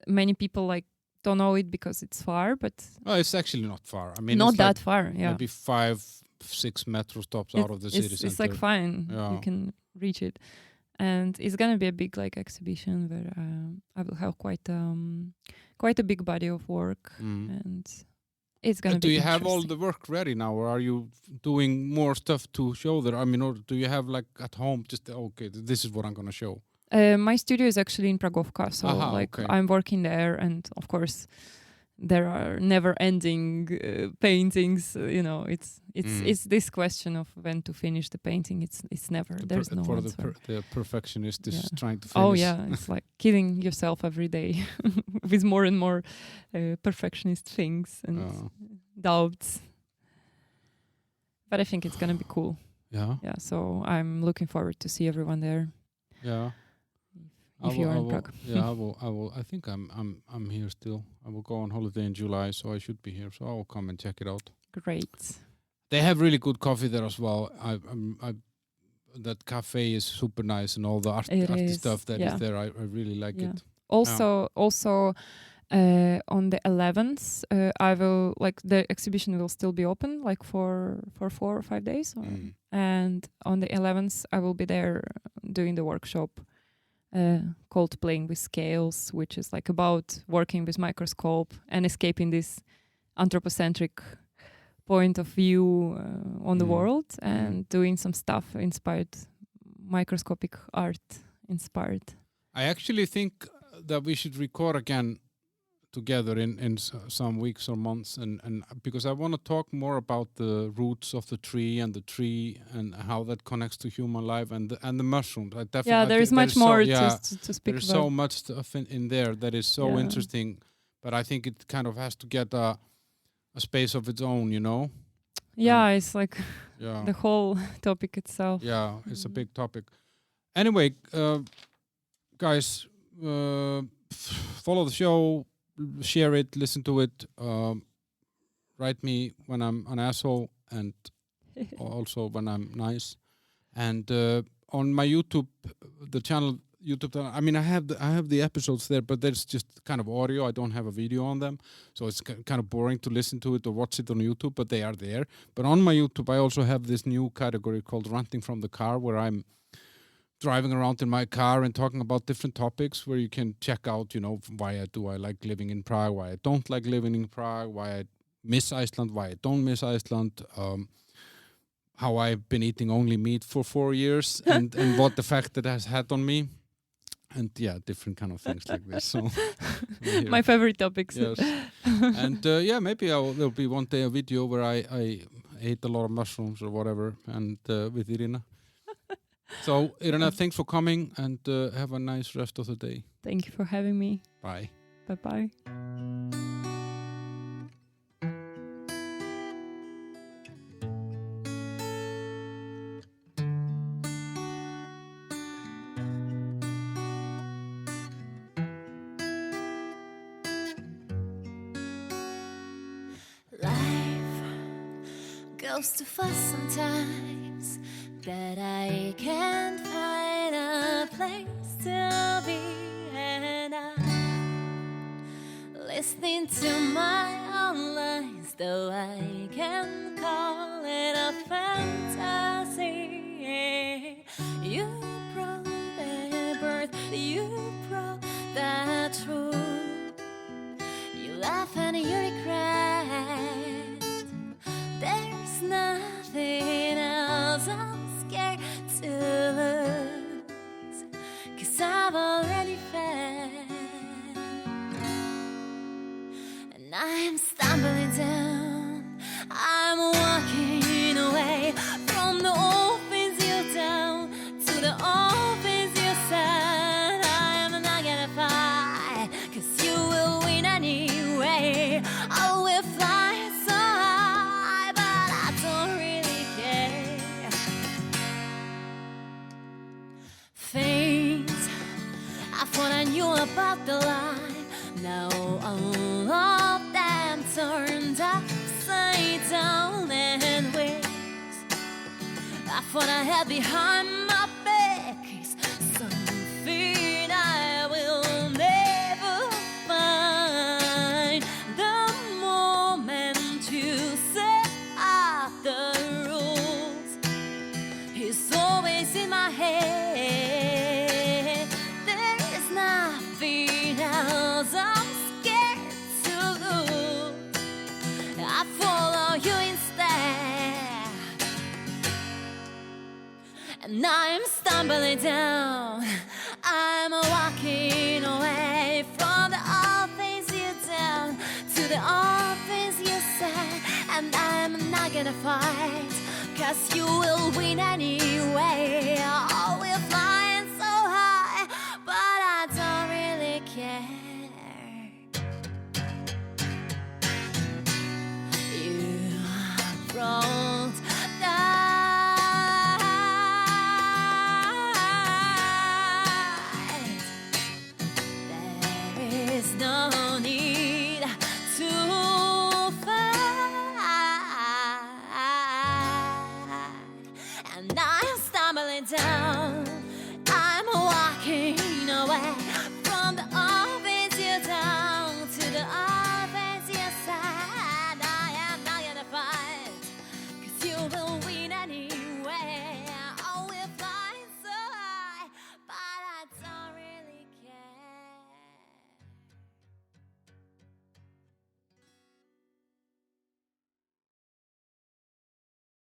Many people like don't know it because it's far, but it's actually not far. I mean, not it's that like far. Yeah, maybe 5-6 metro stops out of the city center. It's like fine. You can reach it, and it's gonna be a big like exhibition where I will have quite a big body of work, and it's gonna be. Do you have all the work ready now, or are you doing more stuff to show there? I mean, or do you have like at home just this is what I'm gonna show? My studio is actually in Pragovka, so I'm working there, and of course there are never-ending paintings. It's this question of when to finish the painting. It's never. There's no answer. The perfectionist is trying to finish. Oh yeah, it's like killing yourself every day with more and more perfectionist things and doubts. But I think it's gonna be cool. Yeah. Yeah. So I'm looking forward to see everyone there. Yeah. If you're in Prague. Yeah, I will. I think I'm here still. I will go on holiday in July, so I should be here. So I will come and check it out. Great. They have really good coffee there as well. That cafe is super nice, and all the art stuff that is there. I really like it. Also, on the 11th, I will the exhibition will still be open for 4 or 5 days, and on the 11th I will be there doing the workshop called Playing with Scales, which is about working with microscope and escaping this anthropocentric point of view on the world and doing some stuff inspired, microscopic art inspired. I actually think that we should record again together in some weeks or months, and because I want to talk more about the roots of the tree and how that connects to human life and the mushrooms. There is much more to speak there's about. so much stuff in there that is so interesting, but I think it kind of has to get a space of its own, It's the whole topic itself. Yeah, it's a big topic. Anyway, guys, follow the show, share it, listen to it, write me when I'm an asshole and also when I'm nice. And on my YouTube channel, I mean, I have the episodes there, but there's just kind of audio. I don't have a video on them, so it's kind of boring to listen to it or watch it on YouTube, but they are there. But on my YouTube, I also have this new category called Ranting from the Car, where I'm driving around in my car and talking about different topics, where you can check out, why I like living in Prague, why I don't like living in Prague, why I miss Iceland, why I don't miss Iceland, how I've been eating only meat for 4 years and what the fact that has had on me. And different kind of things like this. So my favorite topics. Yes. And maybe there'll be one day a video where I ate a lot of mushrooms or whatever, and with Irina. So Irina, thanks for coming, and have a nice rest of the day. Thank you for having me. Bye. Bye-bye. Goes too fast sometimes that I can't find a place to be, and I'm listening to my own lies, though I can call it a fantasy. You brought the birth, you brought the truth, you laugh and you regret. There's nothing else I'm scared to lose, 'cause I've already found. And I'm stumbling down, I'm walking away from the old things you've done to the old things you said. I'm not gonna fight, 'cause you will win anyway. I will fly so high, but I don't really care. Things I thought I knew about the life, now all of them turned upside down and ways I thought I had behind my back is something I will never find. The moment you set up the rules is always in my head. There's nothing else I'm scared to lose. I follow you instead, and I'm stumbling down. I'm walking away from the old things you done to the old things you said, and I'm not gonna fight, 'cause you will win anyway. I will fly